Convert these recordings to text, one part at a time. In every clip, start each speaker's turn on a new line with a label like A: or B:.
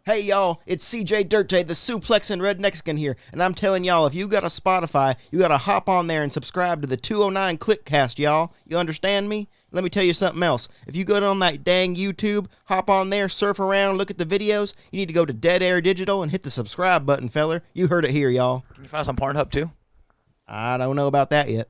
A: Hey y'all, it's CJ Dirte, the Suplex and Red Mexican here, and I'm telling y'all, if you got a Spotify, you gotta hop on there and subscribe to the 209 Kliqcast, y'all. You understand me? Let me tell you something else. If you go on that dang YouTube, hop on there, surf around, look at the videos, you need to go to Dead Air Digital and hit the subscribe button, feller. You heard it here, y'all.
B: Can you find us on Pornhub too?
A: I don't know about that yet.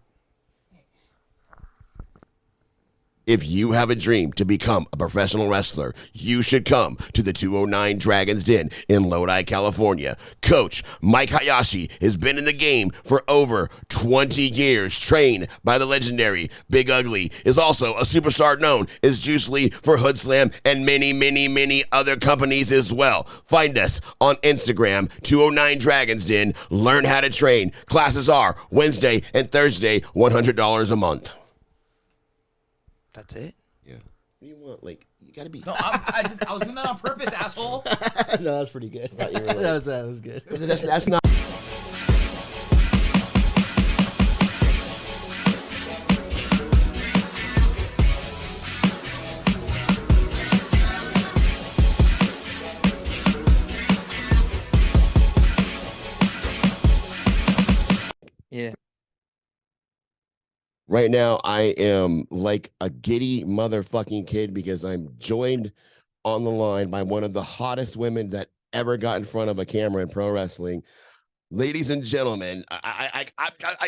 C: If you have a dream to become a professional wrestler, you should come to the 209 Dragon's Den in Lodi, California. Coach Mike Hayashi has been in the game for over 20 years, trained by the legendary Big Ugly, is also a superstar known as Juice Lee for Hood Slam and many other companies as well. Find us on Instagram, 209 Dragon's Den. Learn how to train. Classes are Wednesday and Thursday, $100 a month.
B: That's it?
C: Yeah. What do you want? Like, you gotta be.
B: No, I was doing that on purpose, asshole.
A: No, that's pretty good. That was good.
C: That's not.
B: Yeah.
C: Right now, I am like a giddy motherfucking kid because I'm joined on the line by one of the hottest women that ever got in front of a camera in pro wrestling. Ladies and gentlemen, I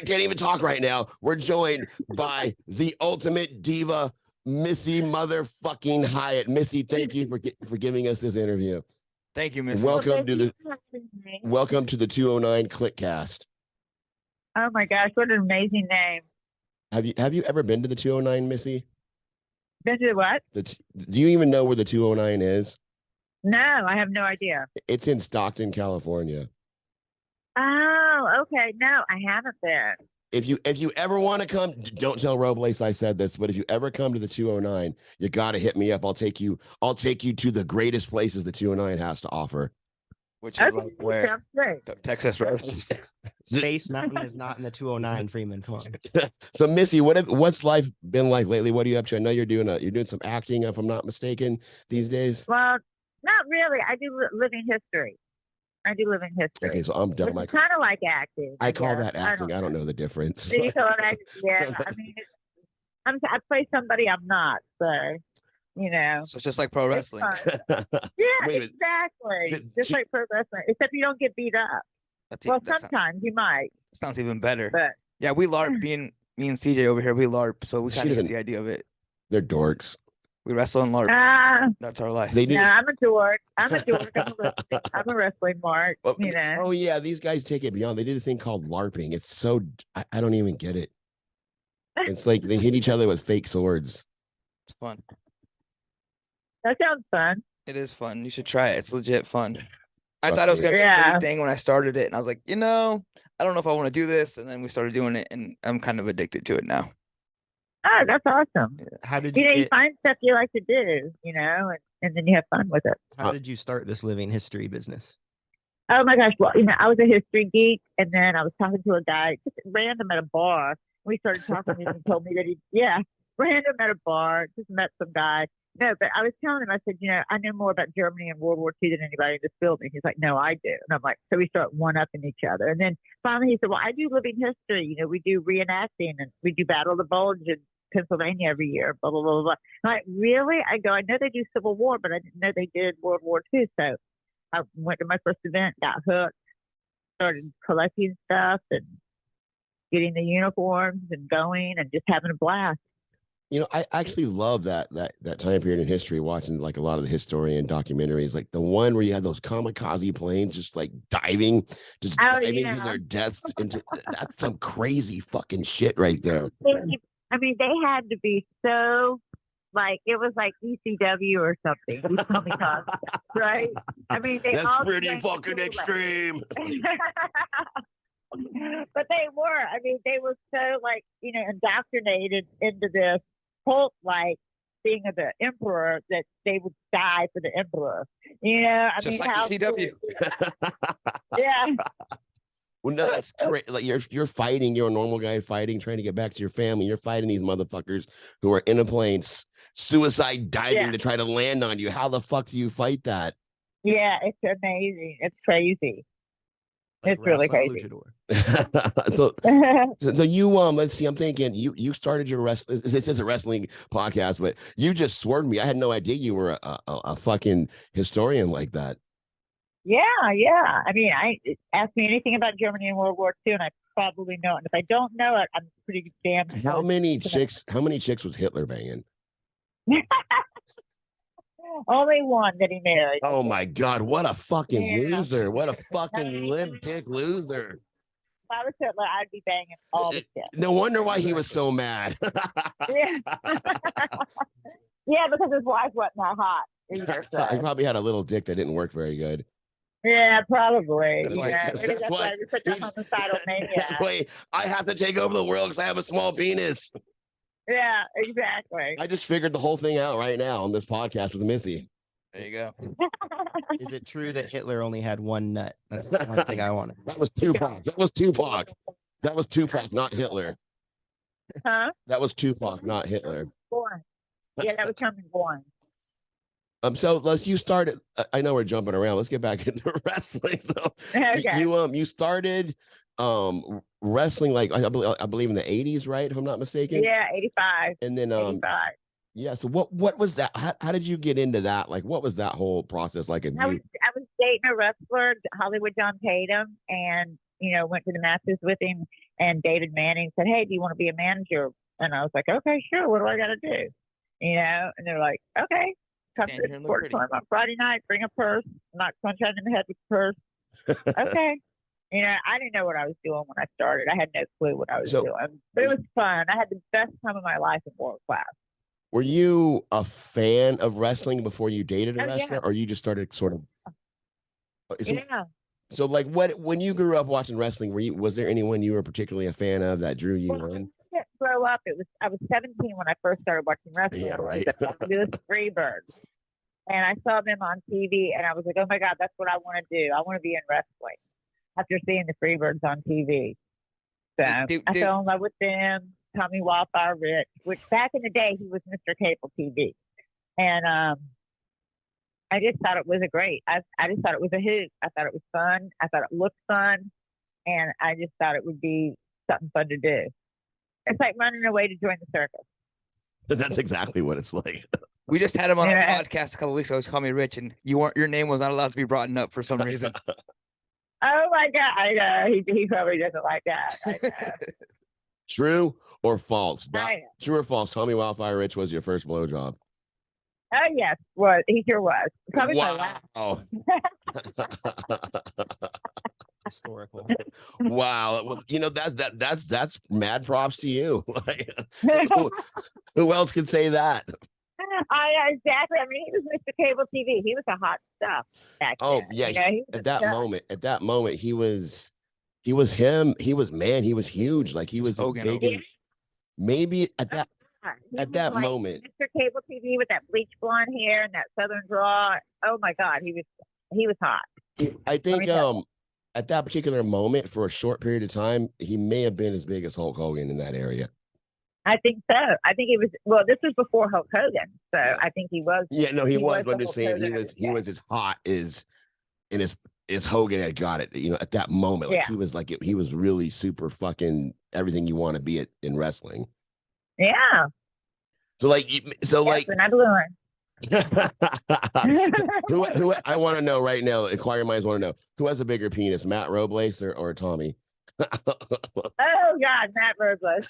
C: can't even talk right now. We're joined by the ultimate diva, Missy motherfucking Hyatt. Missy, thank you for giving us this interview.
B: Thank you, Missy.
C: Welcome to the 209 Kliqcast.
D: Oh my gosh, what an amazing name.
C: Have you ever been to the 209, Missy?
D: Been to what?
C: Do you even know where the 209 is?
D: No, I have no idea.
C: It's in Stockton, California.
D: Oh, okay. No, I haven't been.
C: If you ever want to come, don't tell Robles I said this, but if you ever come to the 209, you got to hit me up. I'll take you to the greatest places the 209 has to offer.
B: Which is like where?
D: Sounds great.
B: Texas, right?
A: Space Mountain is not in the 209, Freeman. Come on.
C: So Missy, what's life been like lately? What are you up to? I know you're doing some acting, if I'm not mistaken, these days.
D: Well, not really. I do living history.
C: Okay, so I'm done.
D: It's kind of like acting.
C: I call
D: guess.
C: that acting. I don't know the difference.
D: Do you call it acting? Yeah. I mean, I play somebody I'm not, so you know.
B: So it's just like pro wrestling.
D: Yeah,
C: Wait
D: exactly. Just like pro wrestling, except you don't get beat up. Well, sometimes you might.
B: Sounds even better.
D: But
B: yeah, we LARP. Me and CJ over here, we LARP. So we kind of get the idea of it.
C: They're dorks.
B: We wrestle and LARP. That's our life.
C: They do.
D: No, I'm a dork. I'm a wrestling mark.
C: Well,
D: You know.
C: Oh yeah, these guys take it beyond. They do this thing called LARPing. It's so I don't even get it. It's like they hit each other with fake swords.
B: It's fun.
D: That sounds fun.
B: It is fun. You should try it. It's legit fun. I
C: Trust
B: thought it was
C: me.
B: gonna be a
D: Yeah.
B: big thing when I started it, and I was like, I don't know if I want to do this. And then we started doing it, and I'm kind of addicted to it now.
D: Oh, that's awesome.
A: How did
D: You know, you
A: you
D: find stuff you like to do, and then you have fun with it.
A: how did you start this living history business?
D: Oh my gosh. Well, I was a history geek, and then I was talking to a guy just random at a bar. We started talking, and he told me that random at a bar, just met some guy. No, but I was telling him, I said, I know more about Germany and World War II than anybody in this building. He's like, no, I do. And I'm like, so we start one-upping each other. And then finally he said, well, I do living history. We do reenacting, and we do Battle of the Bulge in Pennsylvania every year, blah, blah, blah, blah. I'm like, really? I go, I know they do Civil War, but I didn't know they did World War II. So I went to my first event, got hooked, started collecting stuff and getting the uniforms and going and just having a blast.
C: I actually love that time period in history, watching like a lot of the historian documentaries, like the one where you had those kamikaze planes just like diving to their deaths into that's some crazy fucking shit right there.
D: I mean, they had to be so like it was like ECW or something, these kamikazes, right? I mean,
C: That's pretty fucking extreme.
D: But they were. I mean, they were so like indoctrinated into this cult like thing of the emperor that they would die for the emperor.
B: Just like ECW.
D: Yeah.
C: Well, no, that's great. Like you're fighting. You're a normal guy fighting, trying to get back to your family. You're fighting these motherfuckers who are in a plane, suicide diving to try to land on you. How the fuck do you fight that?
D: Yeah, it's amazing. It's crazy.
A: Like
D: It's really
A: wrestling
D: crazy.
A: luchador.
C: So you let's see, I'm thinking you started your wrestling. This is a wrestling podcast, but you just swerved me. I had no idea you were a fucking historian like that.
D: Yeah, yeah. I mean, ask me anything about Germany in World War II, and I probably know it. And if I don't know it, I'm pretty damn
C: How
D: close
C: many
D: to
C: chicks? How many chicks was Hitler banging?
D: that. Only one that he married.
C: Oh my God! What a fucking
D: Yeah.
C: loser! What a fucking limp dick loser!
D: If I was Hitler, I'd be banging all the chicks.
C: No wonder why he was so mad.
D: Yeah. Yeah, because his wife wasn't that hot either.
C: He
D: So.
C: probably had a little dick that didn't work very good.
D: Yeah, probably.
C: That's
D: You
C: why-
D: know,
C: that's
D: maybe that's
C: why
D: why he's such a
C: he's-
D: homicidal maniac.
C: Wait, I have to take over the world because I have a small penis.
D: Yeah, exactly.
C: I just figured the whole thing out right now on this podcast with Missy.
B: There you go.
A: Is it true that Hitler only had one nut? That's the one thing I wanted.
C: That was Tupac. That was Tupac. That was Tupac, not Hitler.
D: Huh?
C: That was Tupac, not Hitler.
D: Born. Yeah, that was coming born.
C: So you started. I know we're jumping around. Let's get back into wrestling. So
D: Okay.
C: you started wrestling like I believe in the 80s, right? If I'm not mistaken.
D: Yeah, 85.
C: And then
D: 85.
C: yeah. So what was that? How did you get into that? Like, what was that whole process like?
D: I was dating a wrestler, Hollywood John Tatum, and went to the matches with him. And David Manning said, "Hey, do you want to be a manager?" And I was like, "Okay, sure. What do I got to do?" And they're like, "Okay, come
B: Stand
D: to
B: here and
D: the
B: look
D: auditorium on Friday night. Bring a purse. Knock sunshine in the head with the purse." Okay. I didn't know what I was doing when I started. I had no clue what I was doing, but it was fun. I had the best time of my life in world class.
C: Were you a fan of wrestling before you dated a
D: Oh,
C: wrestler,
D: yeah.
C: or you just started sort of?
D: Yeah.
C: So like, when you grew up watching wrestling, was there anyone you were particularly a fan of that drew you
D: Well,
C: in?
D: I didn't grow up. I was 17 when I first started watching wrestling.
C: Yeah, right.
D: It was the fabulous Freebirds. And I saw them on TV, and I was like, "Oh my God, that's what I want to do. I want to be in wrestling." After seeing the Freebirds on TV, so I fell in love with them. Tommy Wildfire Rich, which back in the day he was Mr. Cable TV, and I just thought it was I just thought it was a hoot. I thought it was fun. I thought it looked fun, and I just thought it would be something fun to do. It's like running away to join the circus.
C: That's exactly what it's like.
B: We just had him on
D: Yeah.
B: a podcast a couple weeks ago. He called me Rich, and your name was not allowed to be brought up for some reason.
D: Oh my God! I know he probably doesn't like that. I know.
C: True or false?
D: I know.
C: True or false? Tommy Wildfire Rich was your first blowjob.
D: Oh yes, he sure was. Probably my last.
C: Wow.
A: Historical.
C: Wow. Well, that's mad props to you. Like, who else could say that?
D: Exactly. I mean, he was Mr. Cable TV. He was a hot stuff back
C: Oh
D: then.
C: yeah.
D: He was
C: At
D: a
C: that
D: stuff.
C: moment, he was him. He was huge. Like he was as
B: Hogan,
C: big
B: Hogan.
C: as maybe at that
D: He
C: at
D: was
C: that
D: like
C: moment.
D: Mr. Cable TV with that bleach blonde hair and that southern draw. Oh my God, he was hot.
C: I think
D: me tell you.
C: at that particular moment, for a short period of time, he may have been as big as Hulk Hogan in that area.
D: I think so. I think he was. Well, this was before Hulk Hogan, so I think he was.
C: Yeah, no, he was.
D: the
C: But I'm just
D: Hulk
C: saying
D: Hogan of his
C: he
D: day.
C: was as hot as Hogan had got it. At that moment, like
D: Yeah.
C: he was he was really super fucking everything you want to be in wrestling.
D: Yeah.
C: So like
D: And I blew him.
C: who I want to know right now. Inquiring minds want to know who has a bigger penis, Matt Robles or Tommy.
D: Oh God, Matt Robles.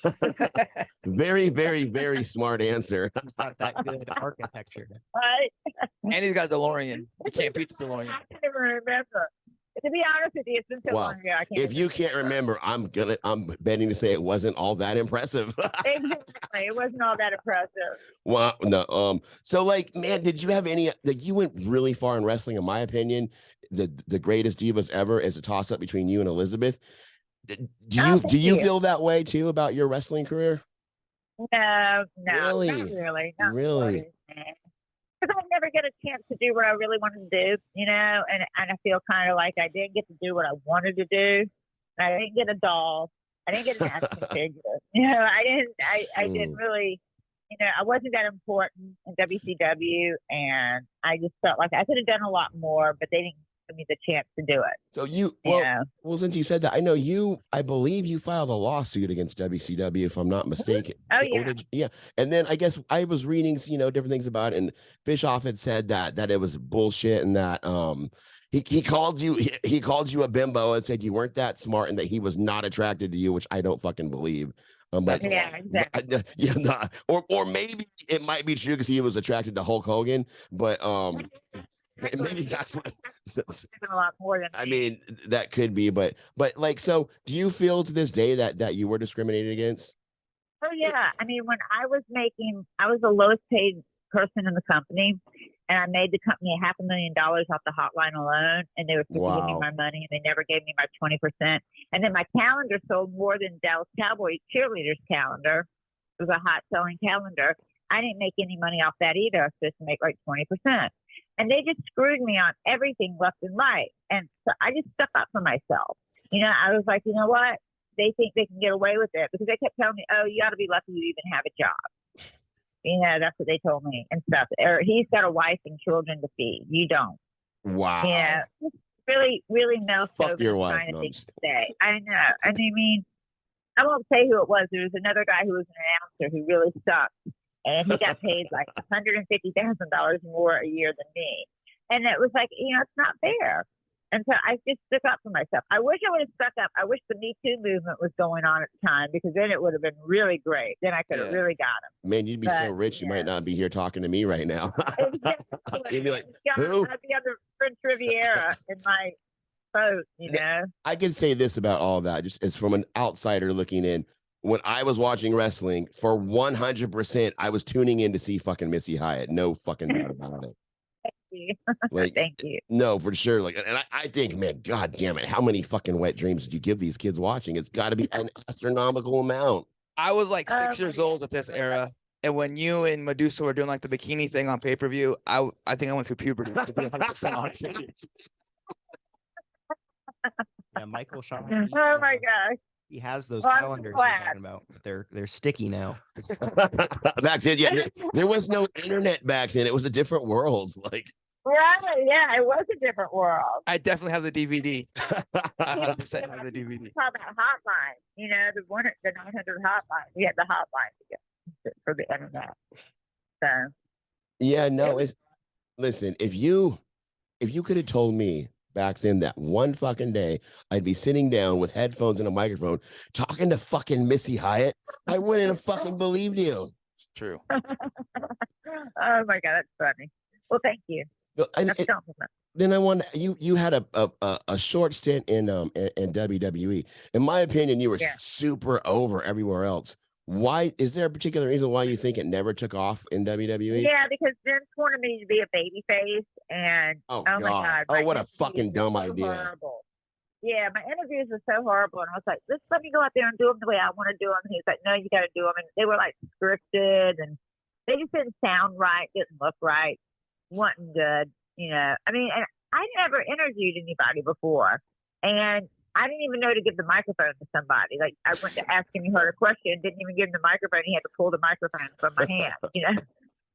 C: Very, very, very smart answer.
A: Not that good architecture.
D: Right?
B: And he's got a DeLorean. You can't beat the DeLorean.
D: I can't even remember. To be honest with you, it's been so
C: Wow.
D: long ago. I can't.
C: If you can't remember, I'm betting to say it wasn't all that impressive.
D: Exactly, it wasn't all that impressive.
C: Well, no. So like, man, did you have any? Like, you went really far in wrestling. In my opinion, the greatest divas ever is a toss up between you and Elizabeth. Do
D: thank
C: you
D: you.
C: feel that way too about your wrestling career?
D: No,
C: Really?
D: not really. Not
C: Really?
D: Because I never get a chance to do what I really wanted to do, and I feel kind of like I didn't get to do what I wanted to do. I didn't get a doll. I didn't get an action figure. I didn't
C: Mm.
D: really I wasn't that important in WCW, and I just felt like I could have done a lot more, but they didn't give me the chance to do it.
C: So you,
D: Yeah.
C: well, since you said that, I believe you filed a lawsuit against WCW, if I'm not mistaken.
D: Oh,
C: Or
D: yeah.
C: yeah. And then I guess I was reading, different things about it, and Bischoff had said that it was bullshit and that he called you a bimbo and said you weren't that smart and that he was not attracted to you, which I don't fucking believe. But
D: Yeah, exactly.
C: yeah, nah, or maybe it might be true because he was attracted to Hulk Hogan, but maybe that's what.
D: A lot more than
C: I mean, that could be, but like, so do you feel to this day that you were discriminated against?
D: Oh yeah. I mean, when I was the lowest paid person in the company, and I made the company $500,000 off the hotline alone, and they were supposed to give me
C: Wow.
D: my money, and they never gave me my 20%. And then my calendar sold more than Dallas Cowboys cheerleaders calendar. It was a hot selling calendar. I didn't make any money off that either. I was supposed to make like 20%. And they just screwed me on everything left and right. And so I just stuck up for myself. I was like, you know what? They think they can get away with it because they kept telling me, oh, you ought to be lucky you even have a job. That's what they told me and stuff. Or he's got a wife and children to feed. You don't.
C: Wow.
D: Yeah. Really, really no
C: Fuck your wife.
D: trying to
C: No,
D: think today. I know. And I mean, I won't say who it was. There was another guy who was an announcer who really sucked. And he got paid like $150,000 more a year than me. And it was like, it's not fair. And so I just stuck up for myself. I wish I would have stuck up. I wish the Me Too movement was going on at the time because then it would have been really great. Then I could have really got him.
C: Man, you'd be so rich, you might not be here talking to me right now.
D: Exactly.
C: You'd be like, who?
D: I'd be on the French Riviera in my boat,
C: I can say this about all of that, just as from an outsider looking in. When I was watching wrestling, for 100%, I was tuning in to see fucking Missy Hyatt. No fucking doubt about it. Like,
D: thank you.
C: No, for sure. Like, and I think, man, god damn it, how many fucking wet dreams did you give these kids watching? It's got to be an astronomical amount.
B: I was like 6 years old at this era, and when you and Medusa were doing like the bikini thing on pay-per-view, I think I went through puberty. To be 100% honest with you.
A: Yeah, Michael Shaw.
D: Oh my gosh.
A: He has those
D: I'm
A: calendars
D: glad.
A: you're talking about. They're sticky now.
C: Back then, yeah, there was no internet back then. It was a different world. Like,
D: right, yeah, it was a different world.
B: I definitely have the DVD. I 100% have the DVD.
D: Talk about hotline, the 900 hotline. We had the hotline for the internet. So
C: yeah, no, listen, if you could have told me back then that one fucking day I'd be sitting down with headphones and a microphone talking to fucking Missy Hyatt, I wouldn't have fucking believed you.
B: True.
D: Oh my god, that's funny. Well, thank you.
C: Then I want you had a short stint in WWE. In my opinion, you were super over everywhere else. Why is there a particular reason why you think it never took off in WWE?
D: Yeah, because Vince wanted me to be a baby face, and
C: oh
D: my god,
C: oh what a fucking dumb idea.
D: Horrible. Yeah, my interviews were so horrible, and I was like, just let me go out there and do them the way I want to do them. And he was like, no, you got to do them, and they were like scripted, and they just didn't sound right, didn't look right, wasn't good. I mean, and I never interviewed anybody before, and I didn't even know to give the microphone to somebody. Like, I went to ask him, he heard a question, didn't even give him the microphone. He had to pull the microphone from my hand,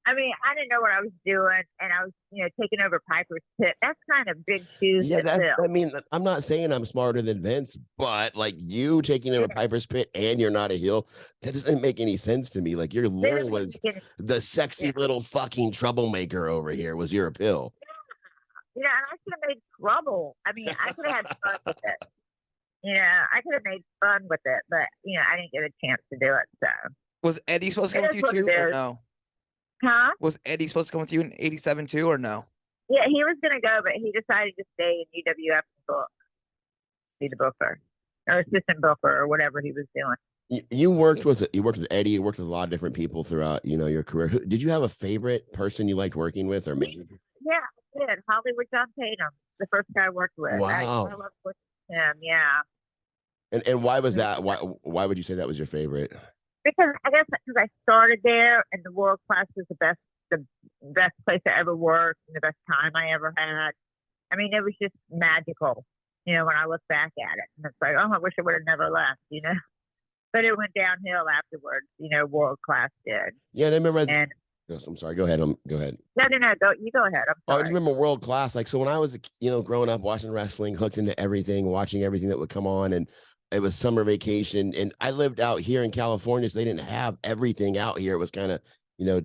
D: I mean, I didn't know what I was doing, and I was, taking over Piper's Pit. That's kind of big shoes to fill.
C: I mean, I'm not saying I'm smarter than Vince, but like you taking over Piper's Pit and you're not a heel, that doesn't make any sense to me. Like, your lure was the sexy little fucking troublemaker over here was your appeal.
D: And I could have made trouble. I mean, I could have had fun with it. I could have made fun with it, but I didn't get a chance to do it. So
B: was Eddie supposed to come with you too, or no?
D: Huh?
B: Was Eddie supposed to come with you in '87 too, or no?
D: Yeah, he was gonna go, but he decided to stay in UWF and book, be the booker or assistant booker or whatever he was doing.
C: You worked with Eddie. You worked with a lot of different people throughout your career. Did you have a favorite person you liked working with, or maybe?
D: Yeah, I did. Hollywood John Tatum, the first guy I worked with.
C: Wow.
D: I loved working with him. Yeah.
C: And why was that? Why would you say that was your favorite?
D: Because I guess because I started there, and the world class was the best place I ever worked, and the best time I ever had. I mean, it was just magical, when I look back at it, and it's like, oh, I wish I would have never left, but it went downhill afterwards. World Class did.
C: Yeah, and I remember.
D: And
C: Yes, I'm sorry. Go ahead. Go ahead.
D: no, you go ahead. I'm
C: Oh, I
D: sorry.
C: just remember World Class. Like, so when I was, growing up watching wrestling, hooked into everything, watching everything that would come on, and it was summer vacation, and I lived out here in California, so they didn't have everything out here. It was kind of,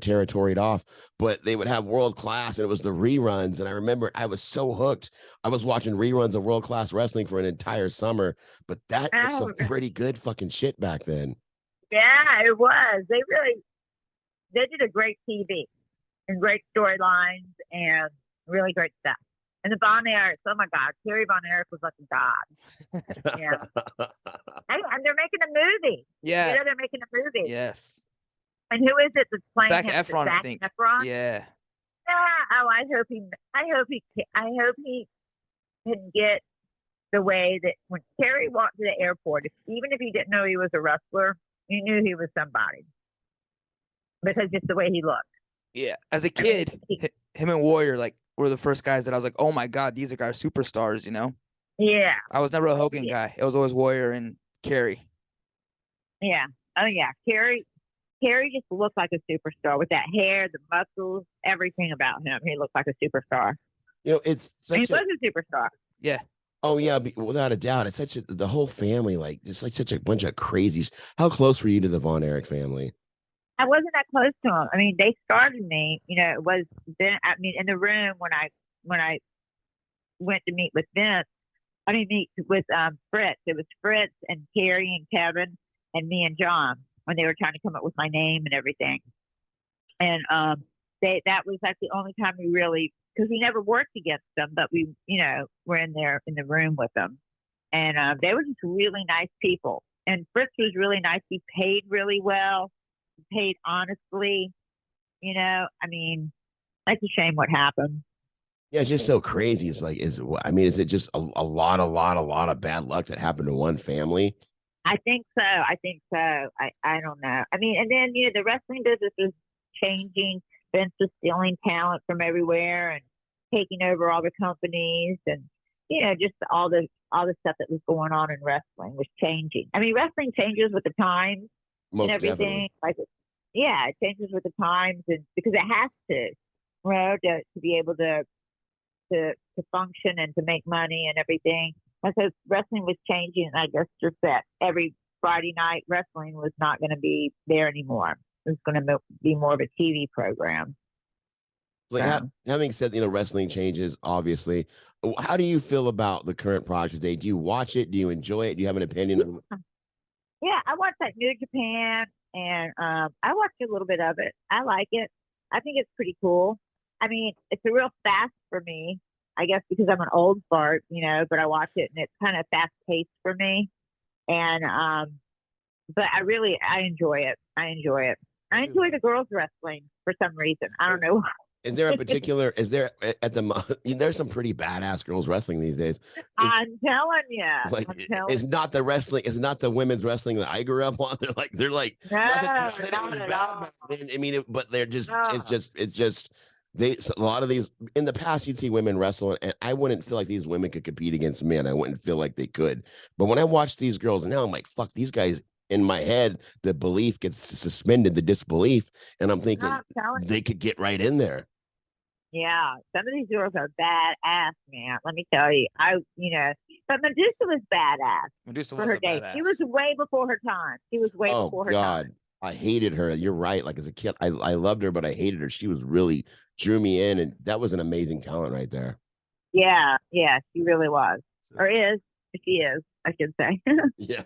C: territoried off, but they would have World Class, and it was the reruns. And I remember I was so hooked. I was watching reruns of World Class Wrestling for an entire summer, but that was some pretty good fucking shit back then.
D: Yeah, it was. They did a great TV and great storylines and really great stuff. And the Von Erichs, oh my God, Terry Von Erich was like a god. Yeah. And they're making a movie.
B: Yeah.
D: They're making a movie.
B: Yes.
D: And who is it that's playing
B: Zac
D: him?
B: Efron,
D: Zac
B: I think.
D: Efron?
B: Yeah.
D: Yeah. Oh, I hope he can get the way that when Terry walked to the airport, even if you didn't know he was a wrestler, you knew he was somebody. Because just the way he looked.
B: Yeah. As a kid, him and Warrior were the first guys that I was like, oh my God, these are guys superstars,
D: Yeah.
B: I was never a Hogan guy. It was always Warrior and Kerry.
D: Yeah. Oh yeah. Kerry just looked like a superstar with that hair, the muscles, everything about him. He looked like a superstar.
C: It's
D: he was a superstar.
B: Yeah.
C: Oh yeah, without a doubt. It's the whole family, it's like such a bunch of crazies. How close were you to the Von Erich family?
D: I wasn't that close to him. I mean, they started me, it was then, in the room when I went to meet with Vince, meet with Fritz. It was Fritz and Terry and Kevin and me and John when they were trying to come up with my name and everything. And that was like the only time we really, because we never worked against them, but we, were in the room with them. And they were just really nice people. And Fritz was really nice. He paid really well. Paid honestly, that's a shame what happened.
C: Yeah, it's just so crazy. It's like, is it just a lot of bad luck that happened to one family?
D: I think so. I don't know. And then the wrestling business is changing. Vince is stealing talent from everywhere and taking over all the companies, and just all the stuff that was going on in wrestling was changing. Wrestling changes with the times.
C: Most
D: and everything.
C: definitely.
D: It changes with the times, and because it has to be able to function and to make money and everything. And so wrestling was changing, and I guess just that every Friday night wrestling was not going to be there anymore. It was going to be more of a TV program.
C: Having said, wrestling changes, obviously. How do you feel about the current product today? Do you watch it? Do you enjoy it? Do you have an opinion on it?
D: Yeah, I watched New Japan, and I watched a little bit of it. I like it. I think it's pretty cool. It's a real fast for me, I guess, because I'm an old fart, but I watch it, and it's kind of fast paced for me. And but I enjoy it. I enjoy the girls wrestling for some reason. I don't know.
C: Is there there's some pretty badass girls wrestling these days.
D: I'm telling you.
C: It's not the women's wrestling that I grew up on. They're like,
D: no,
C: not that it was bad. But they're just, it's just, a lot of these, in the past, you'd see women wrestle, and I wouldn't feel like these women could compete against men. I wouldn't feel like they could. But when I watch these girls now, I'm like, fuck, these guys. In my head, the belief gets suspended, the disbelief, and I'm thinking they could get right in there.
D: Yeah, some of these girls are badass, man. Let me tell you, but Medusa was badass.
B: Medusa
D: for
B: was
D: her
B: a
D: day.
B: badass.
D: She was way before her time. Before her time.
C: I hated her. You're right. Like as a kid, I loved her, but I hated her. She was really drew me in, and that was an amazing talent right there.
D: Yeah, she really was, or is. She is, I should say.
C: Yeah.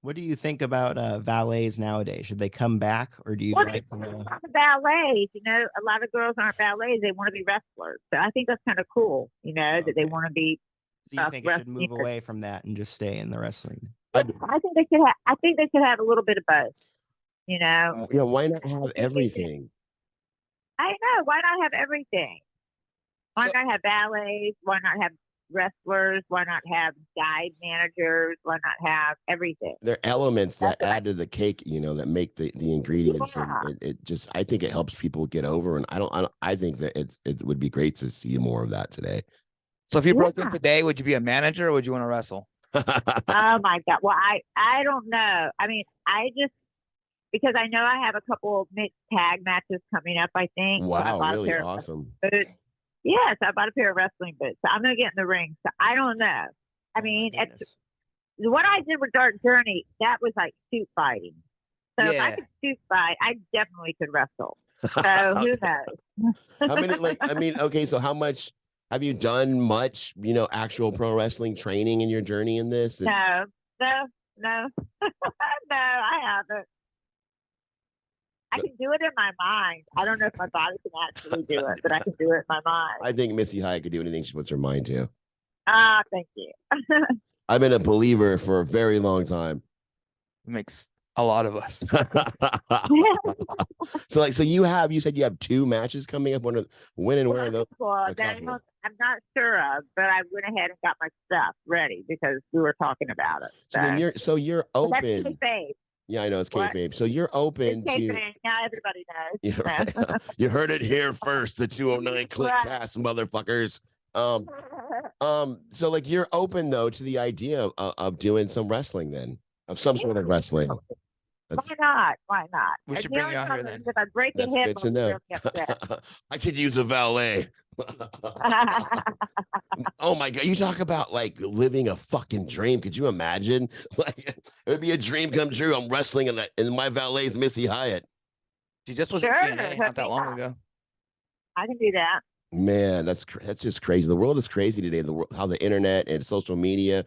A: What do you think about valets nowadays? Should they come back, or do you like
D: ballets? A lot of girls aren't ballets; they want to be wrestlers. So I think that's kind of cool. That they want to be.
A: So you think it should move away from that and just stay in the wrestling?
D: I think they should. I think they should have a little bit of both.
C: Why not have everything?
D: I know. Why not have everything? Why not have ballets? Why not have wrestlers? Why not have guide managers? Why not have everything?
C: They're elements that add to the cake, that make the ingredients.
D: Yeah.
C: And it just, I think it helps people get over. And I think that it would be great to see more of that today.
B: So if you broke in today, would you be a manager or would you want to wrestle?
D: Oh my God. Well, I don't know. I mean, I just because I know I have a couple of mixed tag matches coming up. I think. So I
C: Wow,
D: bought a
C: really
D: pair of
C: awesome.
D: boots. Yes, I bought a pair of wrestling boots. So I'm gonna get in the ring. So I don't know. I
A: Oh, my
D: mean, it's
A: goodness.
D: what I did with Dark Journey. That was like suit fighting. So if I
B: Yeah.
D: could suit fight, I definitely could wrestle. So who knows?
C: How many, like, I mean, okay, so how much have you done much, actual pro wrestling training in your journey in this?
D: No, no, no, no. I haven't. I can do it in my mind. I don't know if my body can actually do it, but I can do it in my mind.
C: I think Missy Hyatt could do anything she puts her mind to.
D: Ah, thank you.
C: I've been a believer for a very long time.
B: Makes a lot of us.
C: So you said you have 2 matches coming up. When and where are those?
D: Well,
C: A couple.
D: I'm not sure of, but I went ahead and got my stuff ready because we were talking about it.
C: So then you're
D: But that's
C: open.
D: kayfabe.
C: Yeah, I know it's
D: What?
C: kayfabe. So you're open
D: It's
C: to.
D: kayfabe. Now everybody knows.
C: Yeah, right. You heard it here first. The 209
D: Right.
C: Kliqcast, motherfuckers. So like you're open though to the idea of doing some wrestling then, of some sort of wrestling. That's,
D: Why not? Why not?
B: We should
D: The
B: bring
D: only
B: you out here
D: problem
B: then.
D: is if I break a
C: that's
D: hip,
C: good to
D: I'll be
C: know.
D: really upset.
C: I could use a valet. Oh my God. You talk about like living a fucking dream. Could you imagine? Like it would be a dream come true. I'm wrestling and my valet's Missy Hyatt.
B: She just was
D: Sure,
B: in TNA
D: hook
B: not that
D: me
B: long
D: up.
B: ago.
D: I can do that.
C: Man, that's just crazy. The world is crazy today. The world, how the internet and social media,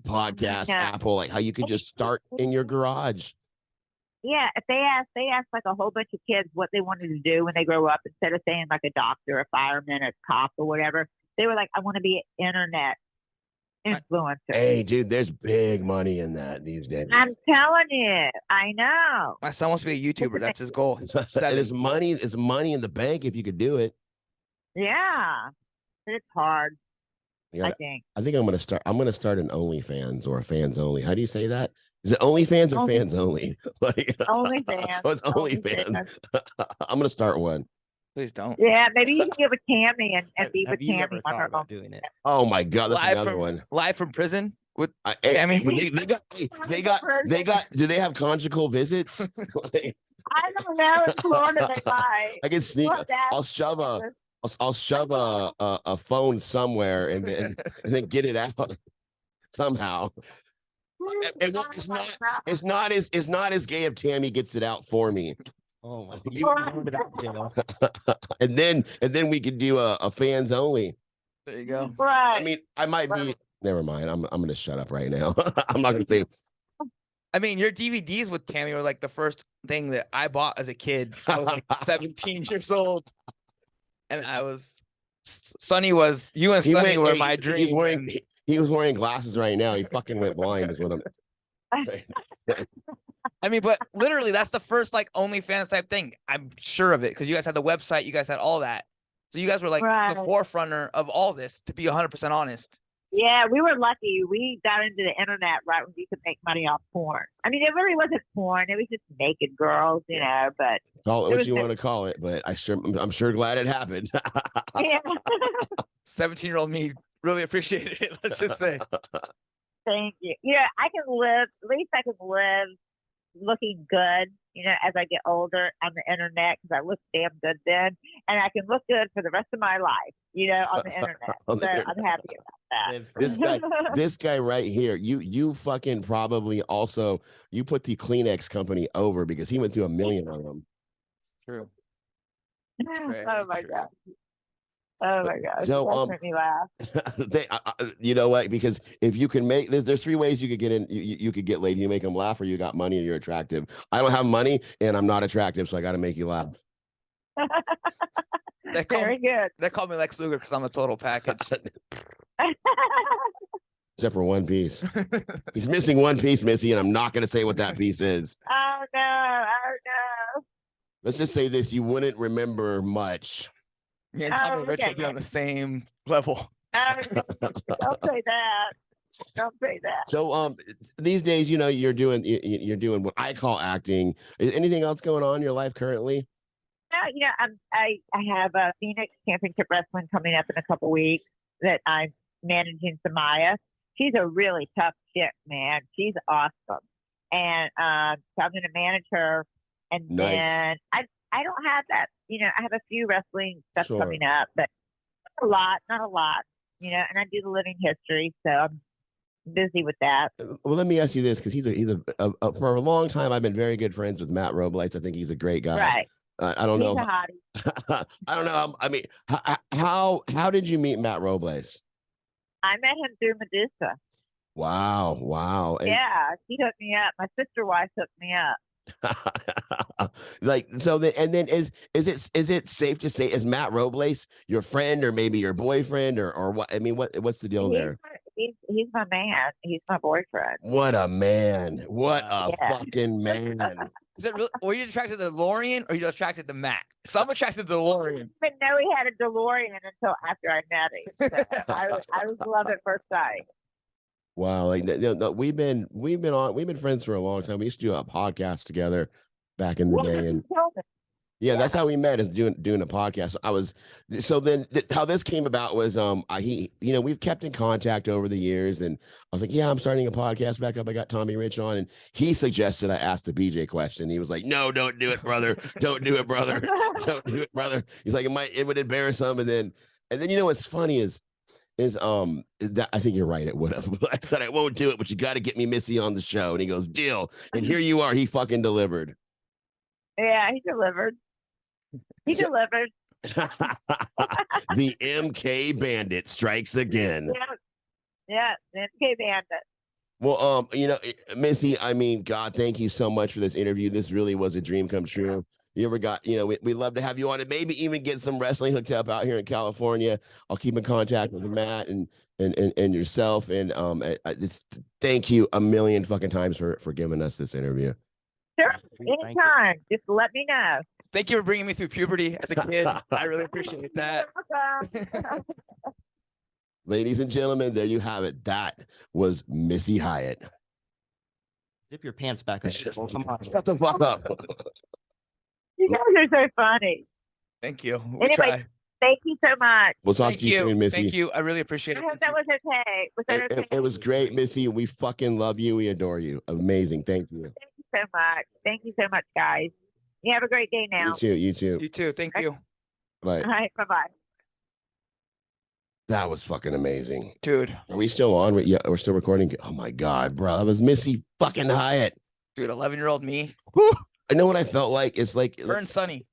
C: podcasts,
D: Yeah.
C: Apple, like how you could just start in your garage.
D: Yeah, if they asked like a whole bunch of kids what they wanted to do when they grow up, instead of saying like a doctor, a fireman, a cop, or whatever, they were like, I want to be an internet influencer.
C: Hey, dude, there's big money in that these days.
D: I'm telling you, I know.
B: My son wants to be a YouTuber. That's his goal.
C: There's money. It's money in the bank if you could do it.
D: Yeah, but it's hard.
C: Yeah,
D: I think.
C: I think I'm gonna start an OnlyFans or a fans only. How do you say that? Is it OnlyFans or fans only? Like
D: OnlyFans.
C: Oh, it's OnlyFans. I'm gonna start one.
B: Please don't.
D: Yeah, maybe you can get with Tammy and be
A: Have
D: with
A: you
D: Tammy
A: ever
D: on
A: thought
D: her
A: about
D: own.
A: doing it?
C: Oh my God, that's another one.
B: Live from prison with
C: Hey,
B: Tammy.
C: they got. Do they have conjugal visits? Like,
D: I don't know. In Florida, they might.
C: I can sneak.
D: Well, that's
C: I'll shove a phone somewhere and then get it out somehow. It's not as gay if Tammy gets it out for me.
A: Oh my
C: You-
A: God.
C: and then we could do a fans only.
B: There you go.
D: Right.
C: I mean, I might be. Never mind. I'm gonna shut up right now. I'm not gonna say.
B: I mean, your DVDs with Tammy were like the first thing that I bought as a kid. I was like 17 years old. And Sonny was, you and Sonny were my dream.
C: He was wearing glasses right now. He fucking went blind is what I'm.
B: I mean, but literally that's the first like OnlyFans type thing. I'm sure of it because you guys had the website, you guys had all that. So you guys were like
D: Right.
B: the forefronter of all this, to be 100% honest.
D: Yeah, we were lucky. We got into the internet right when we could make money off porn. I mean, it really wasn't porn; it was just naked girls, you know. But
C: Call it
D: It
C: what
D: was
C: you
D: good.
C: want to call it, but I'm sure glad it happened.
D: yeah,
B: 17-year-old me really appreciated it. Let's just say.
D: thank you. Yeah, I can live. At least I can live looking good, you know, as I get older on the internet because I look damn good then, and I can look good for the rest of my life, you know, on the internet.
C: On the
D: So
C: internet.
D: I'm happy about that.
C: This guy right here, you fucking probably also you put the Kleenex company over because he went through 1 million of them.
B: True.
D: Oh my god. Oh my gosh.
C: So,
D: That made me laugh.
C: You know what? Because if you can make there's 3 ways you could get in. You could get laid. You make them laugh, or you got money and you're attractive. I don't have money and I'm not attractive, so I got to make you laugh.
D: Very good.
B: They call me Lex Luger because I'm a total package.
C: Except for one piece. He's missing one piece, Missy, and I'm not going to say what that piece is.
D: Oh no. Oh no.
C: Let's just say this: you wouldn't remember much.
B: Me and Tommy Rich
D: okay.
B: will be on the same level.
D: Oh, don't say that. Don't say that.
C: So, these days, you know, you're doing what I call acting. Is anything else going on in your life currently?
D: No, you know, I have a Phoenix Championship Wrestling coming up in a couple weeks that I'm managing Samaya. she's a really tough chick, man. She's awesome. And so I'm going to manage her. And then I don't have that, I have a few wrestling stuff coming up, but not a lot, and I do the living history. So I'm busy with that.
C: Well, let me ask you this, because he's for a long time, I've been very good friends with Matt Robles. I think he's a great guy.
D: Right.
C: I don't know.
D: He's a hottie.
C: I don't know. I mean, how did you meet Matt Robles?
D: I met him through Medusa.
C: Wow. And
D: yeah, she hooked me up. My sister wife hooked me up.
C: Like, so then, and then is it safe to say, is Matt Robles your friend or maybe your boyfriend or what? I mean, what's the deal there?
D: He's my man. He's my boyfriend.
C: What a man! What a fucking man!
B: Is it really, were you attracted to DeLorean or you attracted to Matt? Because I'm attracted to DeLorean.
D: I didn't know he had a DeLorean until after I met him. So I was love at first sight.
C: Wow, like we've been friends for a long time. We used to do a podcast together back in the day, and that's how we met, is doing a podcast. How this came about was we've kept in contact over the years, and I was like, yeah, I'm starting a podcast back up. I got Tommy Rich on, and he suggested I ask the BJ question. He was like, no, don't do it, brother. Don't do it, brother. Don't do it, brother. He's like, it would embarrass him, and then what's funny is that I think you're right. It would have. I said I won't do it, but you got to get me Missy on the show. And he goes, deal. And here you are. He fucking delivered.
D: Yeah, he delivered. He delivered.
C: The MK Bandit strikes again.
D: Yeah, the MK Bandit.
C: Well, Missy, I mean, God, thank you so much for this interview. This really was a dream come true. You ever got, we love to have you on, and maybe even get some wrestling hooked up out here in California. I'll keep in contact with Matt and yourself. And I just thank you a million fucking times for giving us this interview.
D: Sure, anytime. Just let me know.
B: Thank you for bringing me through puberty as a kid. I really appreciate that.
C: Ladies and gentlemen, there you have it. That was Missy Hyatt.
A: Zip your pants back up. Well, come on.
C: Shut the fuck up.
D: You guys are so funny.
B: Thank you.
D: Anyway, thank you so much.
C: We'll talk to you soon, Missy.
B: Thank you. I really appreciate it.
D: I hope that was okay. Was that okay?
C: It was great, Missy. We fucking love you. We adore you. Amazing. Thank you.
D: Thank you so much. Thank you so much, guys. You have a great day now.
C: You too.
B: You too. Thank you.
C: Bye.
D: All right. Bye-bye.
C: That was fucking amazing.
B: Dude.
C: Are we still on? Yeah, we're still recording. Oh my God, bro. That was Missy fucking Hyatt.
B: Dude, 11-year-old me. Whew.
C: I know what I felt like. It's like
B: Burn Sunny.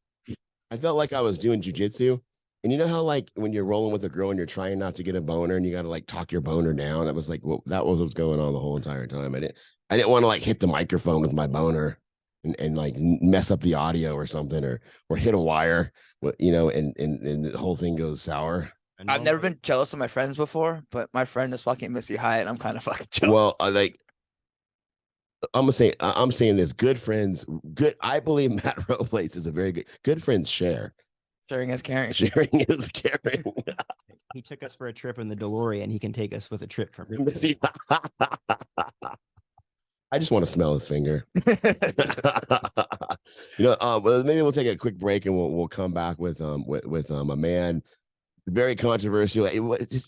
C: I felt like I was doing jujitsu. And you know how, like, when you're rolling with a girl and you're trying not to get a boner and you got to like talk your boner down. I was like, well, that was what's going on the whole entire time. I didn't want to like hit the microphone with my boner and like mess up the audio or something, or hit a wire, and the whole thing goes sour.
B: I've never been jealous of my friends before, but my friend is fucking Missy Hyatt. I'm kind of fucking jealous.
C: Well, I'm saying this. Good friends, I believe Matt Robles is a very good friends share.
B: Sharing is caring.
C: Sharing is caring.
A: He took us for a trip in the DeLorean. He can take us with a trip from
C: Missy. I just want to smell his finger. Well, maybe we'll take a quick break and we'll come back with a man very controversial.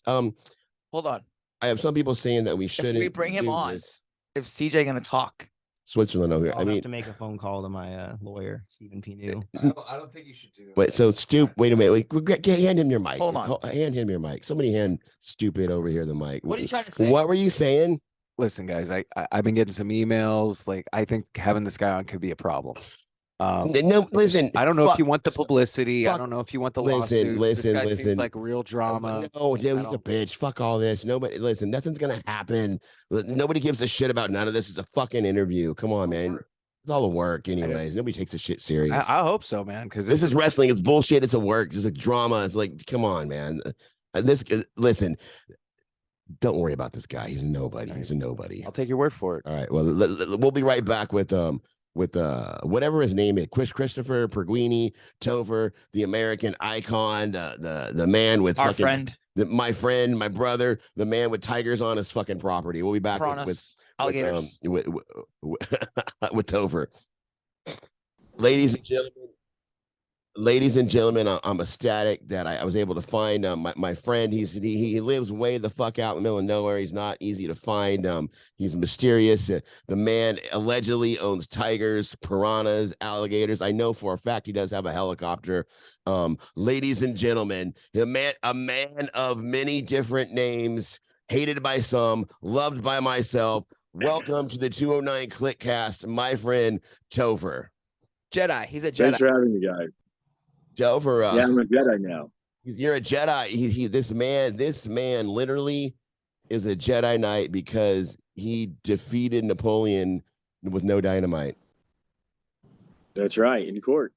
B: Hold on.
C: I have some people saying that we shouldn't.
B: If we bring him on,
C: this.
B: if CJ gonna talk,
C: Switzerland over here.
A: I'll have to make a phone call to my lawyer, Stephen P. New.
E: I don't think you should do it.
C: Wait, so wait a minute. Hand him your mic.
B: Hold on.
C: Hand him your mic. Somebody hand Stupid over here the mic.
B: What are you trying to say?
C: What were you saying?
E: Listen, guys, I've been getting some emails. Like, I think having this guy on could be a problem.
C: No, listen.
E: I don't know if you want the publicity. I don't know if you want the lawsuits.
C: Listen.
E: This guy seems like real drama.
C: No, dude, he's a bitch. Fuck all this. Nobody, listen. Nothing's gonna happen. Nobody gives a shit about none of this. It's a fucking interview. Come on, man. It's all a work, anyways. Nobody takes this shit serious.
E: I hope so, man. Because
C: this is wrestling. It's bullshit. It's a work. It's a drama. It's like, come on, man. Listen. Don't worry about this guy. He's a nobody. He's a nobody.
E: I'll take your word for it.
C: All right. Well, we'll be right back with whatever his name is, Christopher Perguini Topher, the American icon, the man with
B: our friend,
C: my friend, my brother, the man with tigers on his fucking property. We'll be back with
B: alligators
C: with Topher. Ladies and gentlemen, Ladies and gentlemen, I'm ecstatic that I was able to find my friend. He lives way the fuck out in the middle of nowhere. He's not easy to find. He's mysterious. The man allegedly owns tigers, piranhas, alligators. I know for a fact he does have a helicopter. Ladies and gentlemen, a man of many different names, hated by some, loved by myself. Welcome to the 209 Kliqcast, my friend Topher.
B: Jedi. He's a Jedi.
F: Thanks for having me, guys.
C: Topher,
F: Yeah, I'm a Jedi now.
C: you're a Jedi. This man literally is a Jedi Knight because he defeated Napoleon with no dynamite.
F: That's right, in court.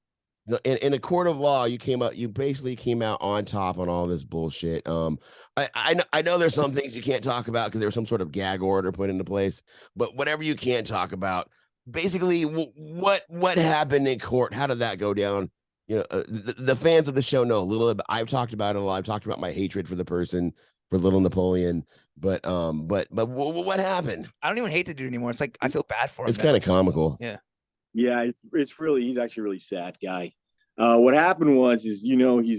C: In a court of law, you basically came out on top on all this bullshit. I know there's some things you can't talk about because there was some sort of gag order put into place, but whatever you can't talk about, basically what happened in court, how did that go down? You know, the fans of the show know a little bit. I've talked about it a lot. I've talked about my hatred for the person, for little Napoleon, but what happened?
B: I don't even hate the dude anymore. It's like I feel bad for him.
C: It's kind of comical.
B: Yeah.
F: Yeah, it's really, he's actually a really sad guy. What happened was he's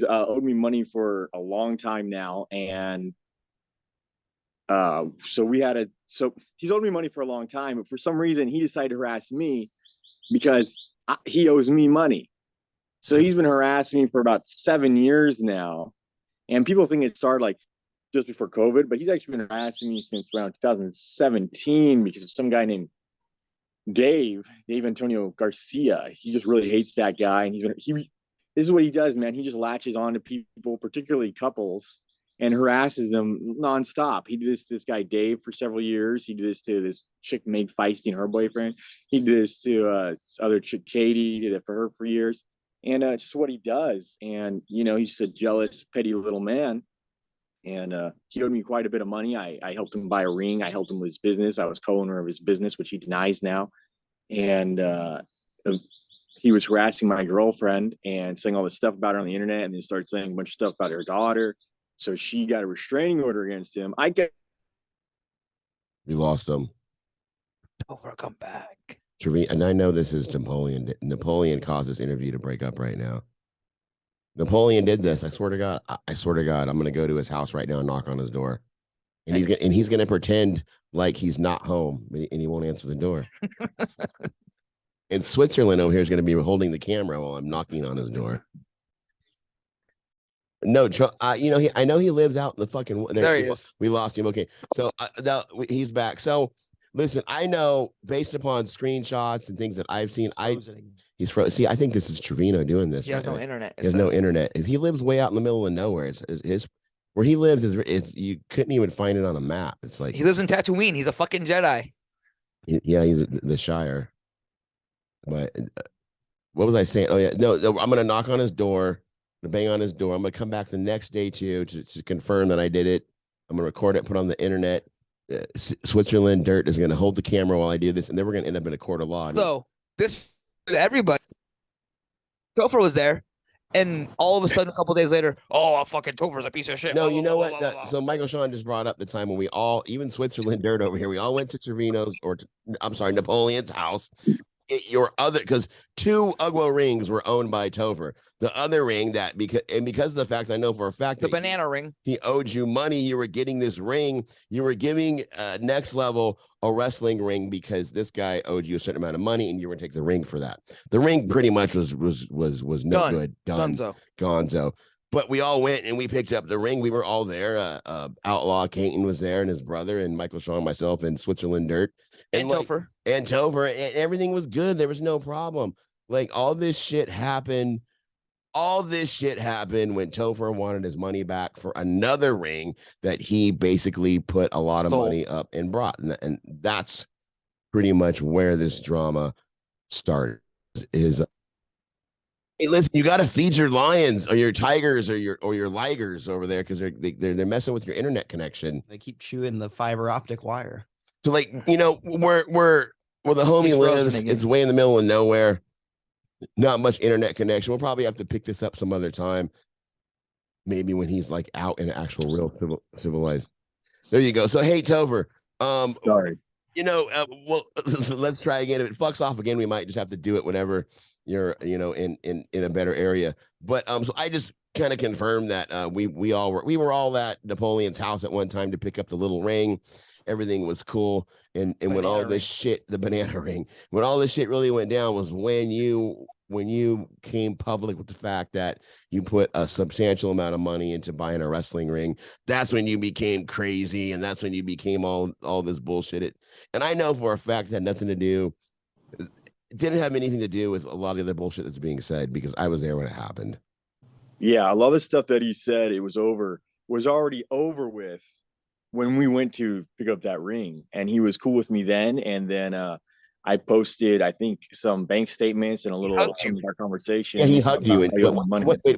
F: owed me money for a long time now, and so he's owed me money for a long time, but for some reason he decided to harass me because he owes me money. So he's been harassing me for about 7 years now, and people think it started like just before COVID, but he's actually been harassing me since around 2017 because of some guy named Dave Antonio Garcia. He just really hates that guy, and this is what he does, man. He just latches on to people, particularly couples, and harasses them nonstop. He did this to this guy Dave for several years. He did this to this chick Meg Feisty and her boyfriend. He did this to other chick Katie. He did it for her for years, and it's just what he does. And he's just a jealous, petty little man. And he owed me quite a bit of money. I helped him buy a ring. I helped him with his business. I was co-owner of his business, which he denies now. And he was harassing my girlfriend and saying all this stuff about her on the internet, and then started saying a bunch of stuff about her daughter. So she got a restraining order against him.
C: We lost him.
B: Topher, come back.
C: And I know this is Napoleon. Napoleon caused this interview to break up right now. Napoleon did this. I swear to God. I'm going to go to his house right now and knock on his door, and he's going to pretend like he's not home, and he won't answer the door. And Switzerland over here is going to be holding the camera while I'm knocking on his door. No, I know he lives out in the fucking.
B: There he is.
C: We lost him. Okay, so he's back. So listen, I know based upon screenshots and things that I've seen, he's frozen. See, I think this is Trevino doing this.
B: He has no internet.
C: He has no internet. He lives way out in the middle of nowhere. Where he lives is you couldn't even find it on a map. It's like
B: he lives in Tatooine. He's a fucking Jedi.
C: Yeah, he's the Shire. But what was I saying? Oh yeah, no, I'm gonna knock on his door, bang on his door. I'm gonna come back the next day to confirm that I did it. I'm gonna record it, put it on the internet. Switzerland Dirt is gonna hold the camera while I do this, and then we're gonna end up in a court of law.
B: So this everybody, Topher was there, and all of a sudden, a couple days later, fucking Topher's a piece of shit.
C: No, you know what? So Michael Sean just brought up the time when we all, even Switzerland Dirt over here, we all went to Trevino's Napoleon's house. Because 2 UGWA rings were owned by Topher. The other ring because of the fact I know for a fact
B: the
C: that
B: banana ring,
C: he owed you money. You were getting this ring. You were giving Next Level a wrestling ring because this guy owed you a certain amount of money, and you were going to take the ring for that. The ring pretty much was no good. Done. Gonzo. But we all went and we picked up the ring. We were all there. Outlaw Caton was there, and his brother, and Michael Sean, myself, and Switzerland Dirt,
B: and Topher,
C: and everything was good. There was no problem. Like all this shit happened. All this shit happened when Topher wanted his money back for another ring that he basically put a lot of money up and brought, and that's pretty much where this drama started. Hey, listen, you got to feed your lions or your tigers or your ligers over there because they're messing with your internet connection.
A: They keep chewing the fiber optic wire.
C: So, like, where the homie lives, it's way in the middle of nowhere. Not much internet connection. We'll probably have to pick this up some other time. Maybe when he's like out in actual real civilized. There you go. So, hey, Topher.
F: Sorry.
C: Well, let's try again. If it fucks off again, we might just have to do it whenever. you're in a better area. But so I just kind of confirmed that we were all at Napoleon's house at one time to pick up the little ring. Everything was cool, and when all this shit, the banana ring, when all this shit really went down was when you came public with the fact that you put a substantial amount of money into buying a wrestling ring. That's when you became crazy, and that's when you became all this bullshit. And I know for a fact that had nothing to do. It didn't have anything to do with a lot of the other bullshit that's being said because I was there when it happened.
F: Yeah, a lot of the stuff that he said was already over with when we went to pick up that ring, and he was cool with me then. And then I posted, I think, some bank statements and some of our conversation.
C: Yeah, he hugged you.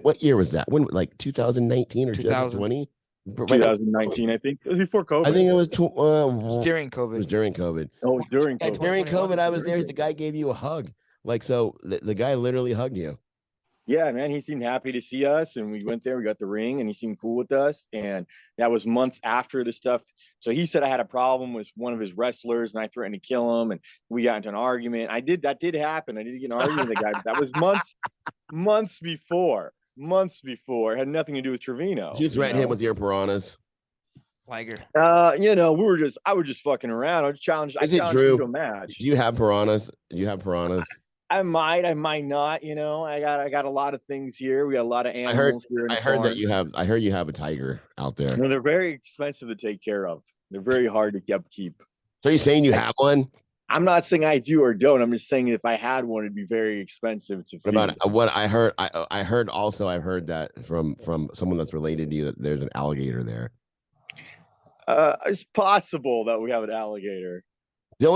C: What year was that? When, like 2019 or 2020?
F: 2019, I think. It was before COVID.
C: I think it was
B: during COVID.
C: It was during COVID.
F: Oh, it was during COVID.
C: During COVID, I was there. The guy gave you a hug. Like, so the guy literally hugged you.
F: Yeah, man, he seemed happy to see us, and we went there. We got the ring, and he seemed cool with us. And that was months after the stuff. So he said I had a problem with one of his wrestlers, and I threatened to kill him, and we got into an argument. That did happen. I did get an argument with the guy. But that was months before. It had nothing to do with Trevino.
C: You threatened him with your piranhas.
B: Liger.
F: I was just fucking around. I challenged him to a match.
C: Do you have piranhas?
F: I might not. I got a lot of things here. We got a lot of animals here.
C: I heard that you have a tiger out there.
F: No, they're very expensive to take care of. They're very hard to keep.
C: So you're saying you have one?
F: I'm not saying I do or don't. I'm just saying if I had one, it'd be very expensive to feed.
C: What about what I heard? I've heard that from someone that's related to you that there's an alligator there.
F: It's possible that we have an alligator.
C: The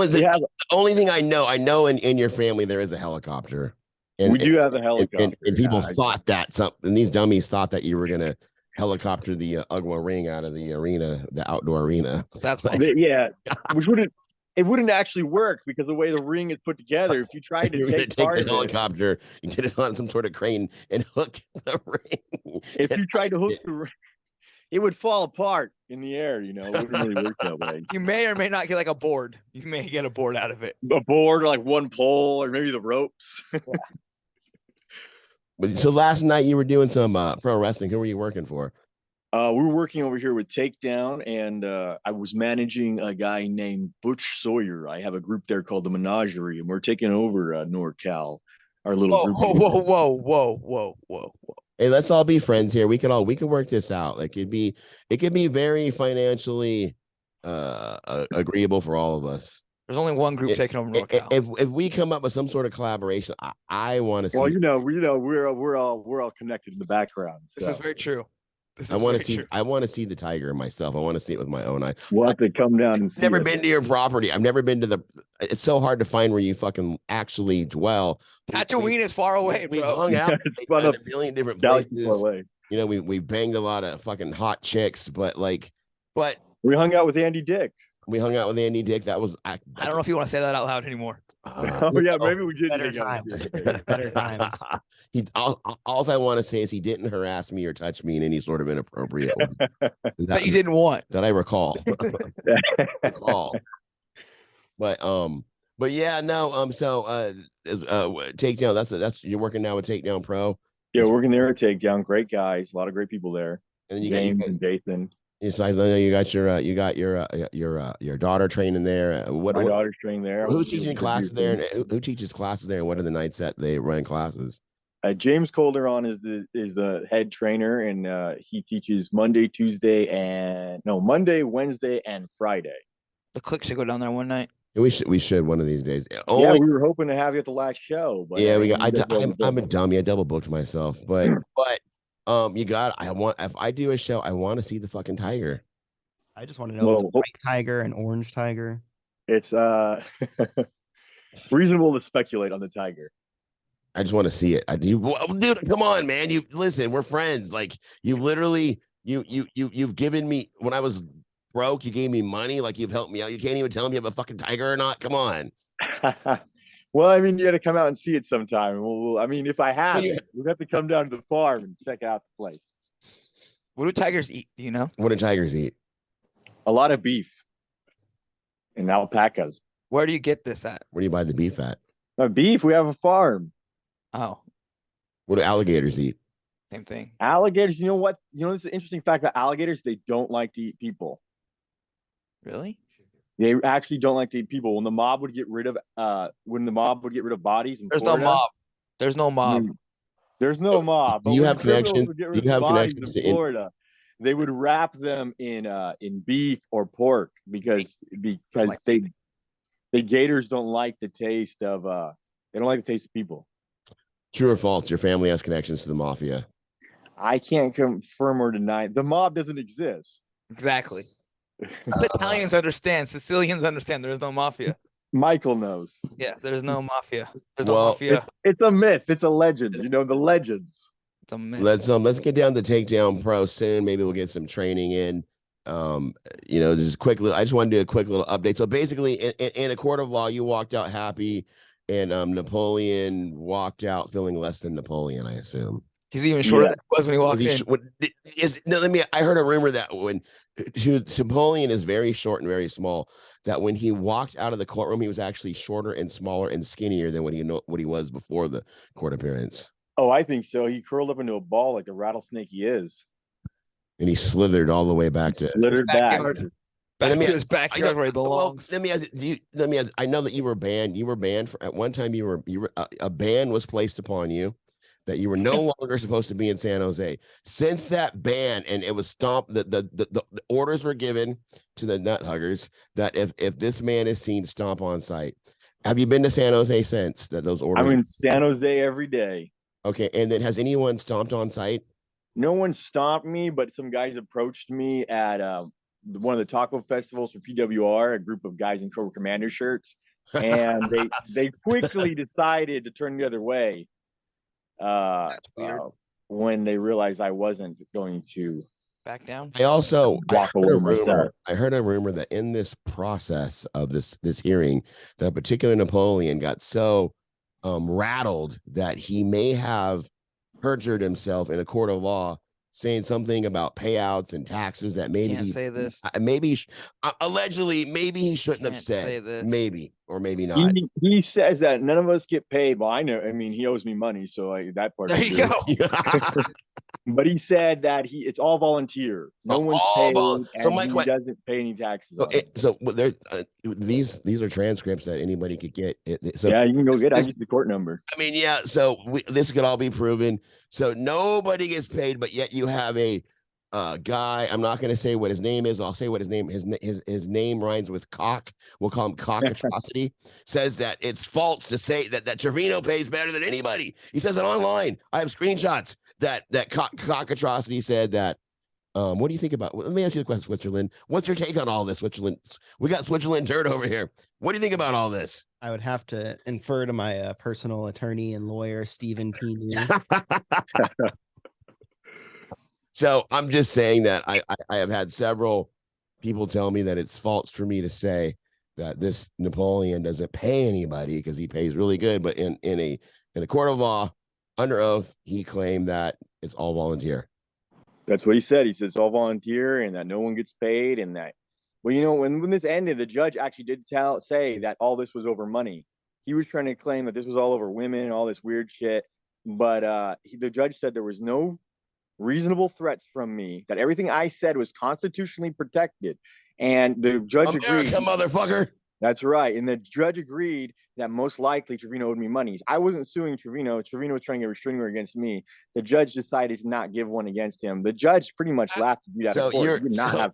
C: only thing I know in your family there is a helicopter. And
F: we do have a helicopter.
C: And people thought that and these dummies thought that you were gonna helicopter the UGWA ring out of the arena, the outdoor arena.
B: That's what
F: it wouldn't actually work because the way the ring is put together, if you tried to take
C: the helicopter and get it on some sort of crane and hook the ring.
F: If you tried to hook the ring, it would fall apart in the air, It wouldn't really work that way.
B: You may or may not get like a board. You may get a board out of it.
F: A board or like one pole or maybe the ropes.
C: So last night you were doing some pro wrestling. Who were you working for?
F: We were working over here with Takedown, and I was managing a guy named Butch Sawyer. I have a group there called the Menagerie, and we're taking over NorCal, our little group.
B: Whoa.
C: Hey, let's all be friends here. We can work this out. Like it could be very financially agreeable for all of us.
B: There's only one group taking over NorCal.
C: If we come up with some sort of collaboration, I want to see.
F: Well, we're all connected in the background. So.
B: This is very true.
C: I want to see the tiger myself. I want to see it with my own eye.
F: We'll have to come down and see.
C: Never been to your property. I've never been to it's so hard to find where you fucking actually dwell.
B: Tatooine is far away, bro.
C: We hung out at a million different places.
F: Away.
C: We banged a lot of fucking hot chicks, but
F: we hung out with Andy Dick.
C: That was
B: I don't know if you want to say that out loud anymore.
F: Maybe we did.
A: Better time.
C: All I want to say is he didn't harass me or touch me in any sort of inappropriate way.
B: That you didn't want.
C: That I recall. But yeah, no. So Takedown. That's you're working now with Takedown Pro.
F: Yeah, working there at Takedown. Great guys, a lot of great people there.
C: And then you
F: James
C: got
F: and Jason.
C: So I know you got your daughter training there.
F: My daughter's training there.
C: Who's teaching classes there? And who teaches classes there? And what are the nights that they run classes?
F: James Calderon is the head trainer, and he teaches Monday, Wednesday, and Friday.
B: The Kliq should go down there one night.
C: We should one of these days.
F: Yeah, we were hoping to have you at the last show. But
C: yeah, I'm a dummy. I double booked myself, but. If I do a show, I want to see the fucking tiger.
A: I just want to know if it's a white tiger and orange tiger.
F: It's reasonable to speculate on the tiger.
C: I just want to see it. Dude, come on, man. You listen, we're friends. Like you've given me when I was broke, you gave me money, like you've helped me out. You can't even tell me you have a fucking tiger or not. Come on.
F: Well, I mean, you got to come out and see it sometime. If I have it, we'd have to come down to the farm and check out the place.
B: What do tigers eat? Do you know?
C: What do tigers eat?
F: A lot of beef and alpacas.
B: Where do you get this at?
C: Where do you buy the beef at?
F: Beef, we have a farm.
B: Oh,
C: What do alligators eat?
B: same thing.
F: Alligators, you know what? You know, this is an interesting fact about alligators. They don't like to eat people.
B: Really?
F: They actually don't like to eat people. When the mob would get rid of bodies in
B: There's no
F: Florida,
B: mob. There's no mob.
F: There's no mob.
C: Do
F: But
C: you
F: when
C: have
F: criminals
C: connections?
F: would get
C: Do
F: rid
C: you
F: of
C: have
F: bodies
C: connections
F: in
C: to?
F: Florida, they would wrap them in beef or pork because the gators don't like the taste of they don't like the taste of people.
C: True or false? Your family has connections to the mafia.
F: I can't confirm or deny. The mob doesn't exist.
B: Exactly. Us Italians understand. Sicilians understand. There's no mafia.
F: Michael knows.
B: Yeah, there's no mafia. There's no
C: Well,
B: mafia.
F: It's a myth. It's a legend. You
B: It's-
F: know, the legends.
B: It's a myth.
C: Let's get down to Takedown Pro soon. Maybe we'll get some training in. Just quickly. I just want to do a quick little update. So basically, in a court of law, you walked out happy, and Napoleon walked out feeling less than Napoleon. I assume.
B: He's even shorter
F: Yeah.
B: than he was when he walked in.
C: I heard a rumor that when Napoleon is very short and very small, that when he walked out of the courtroom, he was actually shorter and smaller and skinnier than what he was before the court appearance.
F: Oh, I think so. He curled up into a ball like the rattlesnake he is.
C: And he slithered all the way back to
F: Slithered back.
B: Backyard. Back to his backyard where he belongs.
C: Let me ask you. I know that you were banned. You were banned at one time. A ban was placed upon you that you were no longer supposed to be in San Jose. Since that ban, and it was stopped, the orders were given to the nut huggers that if this man is seen, stomp on site. Have you been to San Jose since that those orders?
F: I'm in San Jose every day.
C: Okay, and then has anyone stomped on site?
F: No one stopped me, but some guys approached me at one of the taco festivals for PWR, a group of guys in Cobra Commander shirts, and they quickly decided to turn the other way.
B: That's weird.
F: When they realized I wasn't going to
B: Back down.
C: I also
F: walk away myself.
C: I heard a rumor that in this process of this hearing, that particular Napoleon got so rattled that he may have perjured himself in a court of law, saying something about payouts and taxes that maybe
B: Can't say this.
C: Allegedly, maybe he shouldn't have
B: Can't say
C: said.
B: this.
C: Maybe or maybe not.
F: He says that none of us get paid. Well, I know. I mean, he owes me money, so that part.
B: There you go.
F: But he said that it's all volunteer. No one's
C: all
F: paid,
C: So
F: and
C: Mike,
F: he doesn't pay any taxes. on it.
C: These are transcripts that anybody could get. So
F: Yeah, you can go get. I get the court number.
C: I mean, yeah. So this could all be proven. So nobody gets paid, but yet you have a guy. I'm not going to say what his name is. I'll say what his name. His name rhymes with cock. We'll call him Cock Atrocity. Says that it's false to say that Trevino pays better than anybody. He says it online. I have screenshots that Cock Atrocity said that. What do you think about? Let me ask you a question, Switzerland. What's your take on all this, Switzerland? We got Switzerland dirt over here. What do you think about all this?
A: I would have to infer to my personal attorney and lawyer, Stephen P. Neal.
C: So I'm just saying that I have had several people tell me that it's false for me to say that this Napoleon doesn't pay anybody because he pays really good. But in a court of law, under oath, he claimed that it's all volunteer.
F: That's what he said. He said it's all volunteer and that no one gets paid, and that. Well, you know, when this ended, the judge actually did say that all this was over money. He was trying to claim that this was all over women and all this weird shit. But the judge said there was no reasonable threats from me, that everything I said was constitutionally protected. And the judge agreed.
C: Motherfucker.
F: That's right. And the judge agreed that most likely Trevino owed me money. I wasn't suing Trevino. Trevino was trying to get a restraining order against me. The judge decided to not give one against him. The judge pretty much laughed to do that.
C: So you're not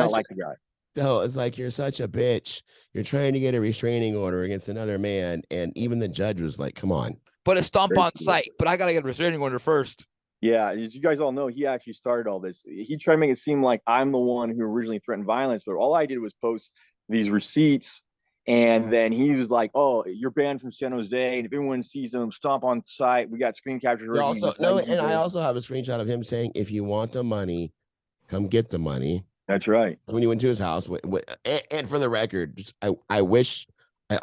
F: like the guy.
C: So it's like you're such a bitch. You're trying to get a restraining order against another man, and even the judge was like, "Come on."
B: But it's stomp on site. But I gotta get a restraining order first.
F: Yeah, as you guys all know, he actually started all this. He tried to make it seem like I'm the one who originally threatened violence, but all I did was post these receipts, and then he was like, "Oh, you're banned from San Jose, and if anyone sees him, stomp on site. We got screen captures."
C: I also have a screenshot of him saying, "If you want the money, come get the money."
F: That's right.
C: So when he went to his house, and for the record, I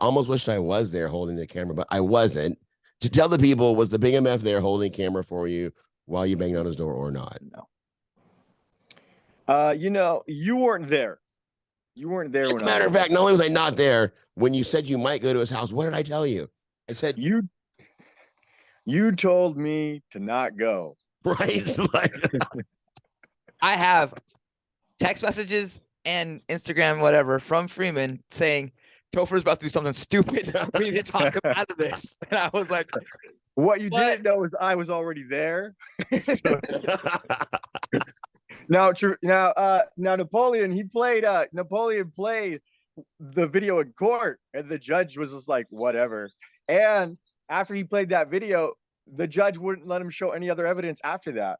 C: almost wished I was there holding the camera, but I wasn't. To tell the people, was the Big MF there holding camera for you while you banged on his door or not?
F: No. You weren't there. You weren't there.
C: As a matter of fact, not only was I not there, when you said you might go to his house, what did I tell you? I said
F: You told me to not go.
C: Right? Like,
B: I have text messages and Instagram, whatever, from Freeman saying Topher's about to do something stupid. We need to talk him out of this. And I was like,
F: What you
B: What?
F: didn't know is I was already there. Now, Napoleon played the video in court, and the judge was just like, whatever. And after he played that video, the judge wouldn't let him show any other evidence after that.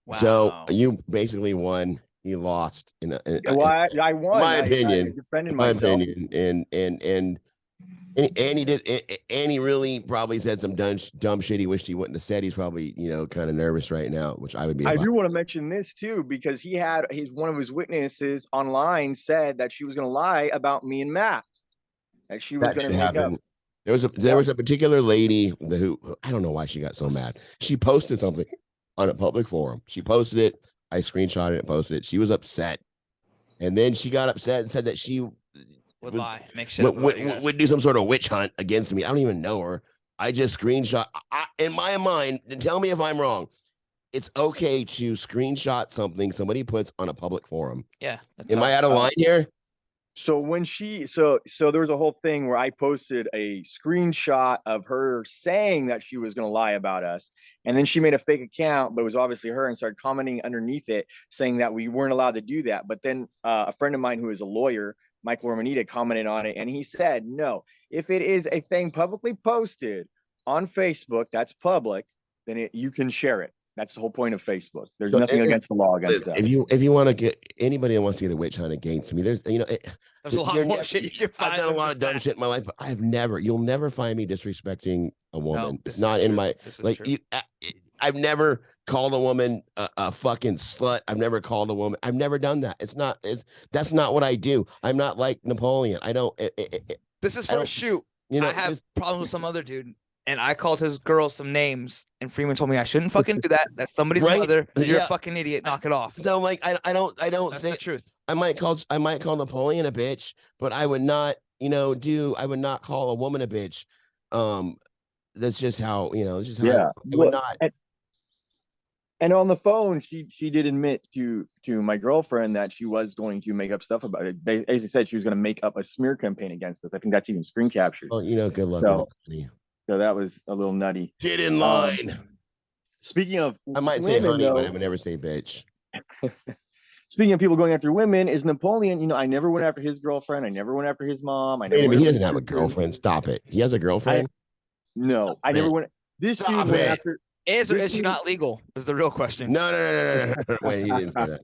B: wow.
C: So you basically won. You lost.
F: Well, I won.
C: My
F: I
C: opinion.
F: defended
C: My
F: myself.
C: opinion. And he did. And he really probably said some dumb shit he wished he wouldn't have said. He's probably kind of nervous right now, which I would be.
F: I do want to mention this too, because one of his witnesses online said that she was going to lie about me and Matt, that she was going to make up.
C: There was a particular lady who I don't know why she got so mad. She posted something on a public forum. She posted it. I screenshotted it and posted it. She was upset, and then she got upset and said that she
B: Would lie, make shit up about you guys.
C: would do some sort of witch hunt against me. I don't even know her. I just screenshot. In my mind, and tell me if I'm wrong. It's okay to screenshot something somebody puts on a public forum.
B: Yeah. that's
C: Am
B: all.
C: I out of line here?
F: So when so there was a whole thing where I posted a screenshot of her saying that she was going to lie about us. And then she made a fake account, but it was obviously her, and started commenting underneath it saying that we weren't allowed to do that. But then a friend of mine who is a lawyer, Michael Romanita, commented on it, and he said, no, if it is a thing publicly posted on Facebook, that's public, then you can share it. That's the whole point of Facebook. There's nothing against the law against that.
C: If you want to get anybody that wants to get a witch hunt against me, there's
B: There's a lot more shit you can find.
C: I've done a lot of dumb shit in my life, but you'll never find me disrespecting a woman. It's not in my I've never called a woman a fucking slut. I've never called a woman. I've never done that. That's not what I do. I'm not like Napoleon. I don't.
B: This is for a shoot. I have problems with some other dude, and I called his girl some names, and Freeman told me I shouldn't fucking do that. That's somebody's mother. You're a fucking idiot. Knock it off.
C: So like I don't
B: That's
C: say
B: the truth.
C: I might call Napoleon a bitch, but I would not I would not call a woman a bitch. That's just how it's just how I would not.
F: And on the phone, she did admit to my girlfriend that she was going to make up stuff about it. They basically said she was going to make up a smear campaign against us. I think that's even screen captured.
C: Well, good luck with that, honey.
F: So that was a little nutty.
C: Get in line.
F: Speaking of,
C: I might say honey, but I would never say bitch.
F: Speaking of people going after women, is Napoleon. I never went after his girlfriend. I never went after his mom.
C: Wait a minute, he doesn't have a girlfriend. Stop it. He has a girlfriend?
F: No, I never went. This dude went after.
B: Is or is she not legal? Is the real question.
C: No. Wait, he didn't say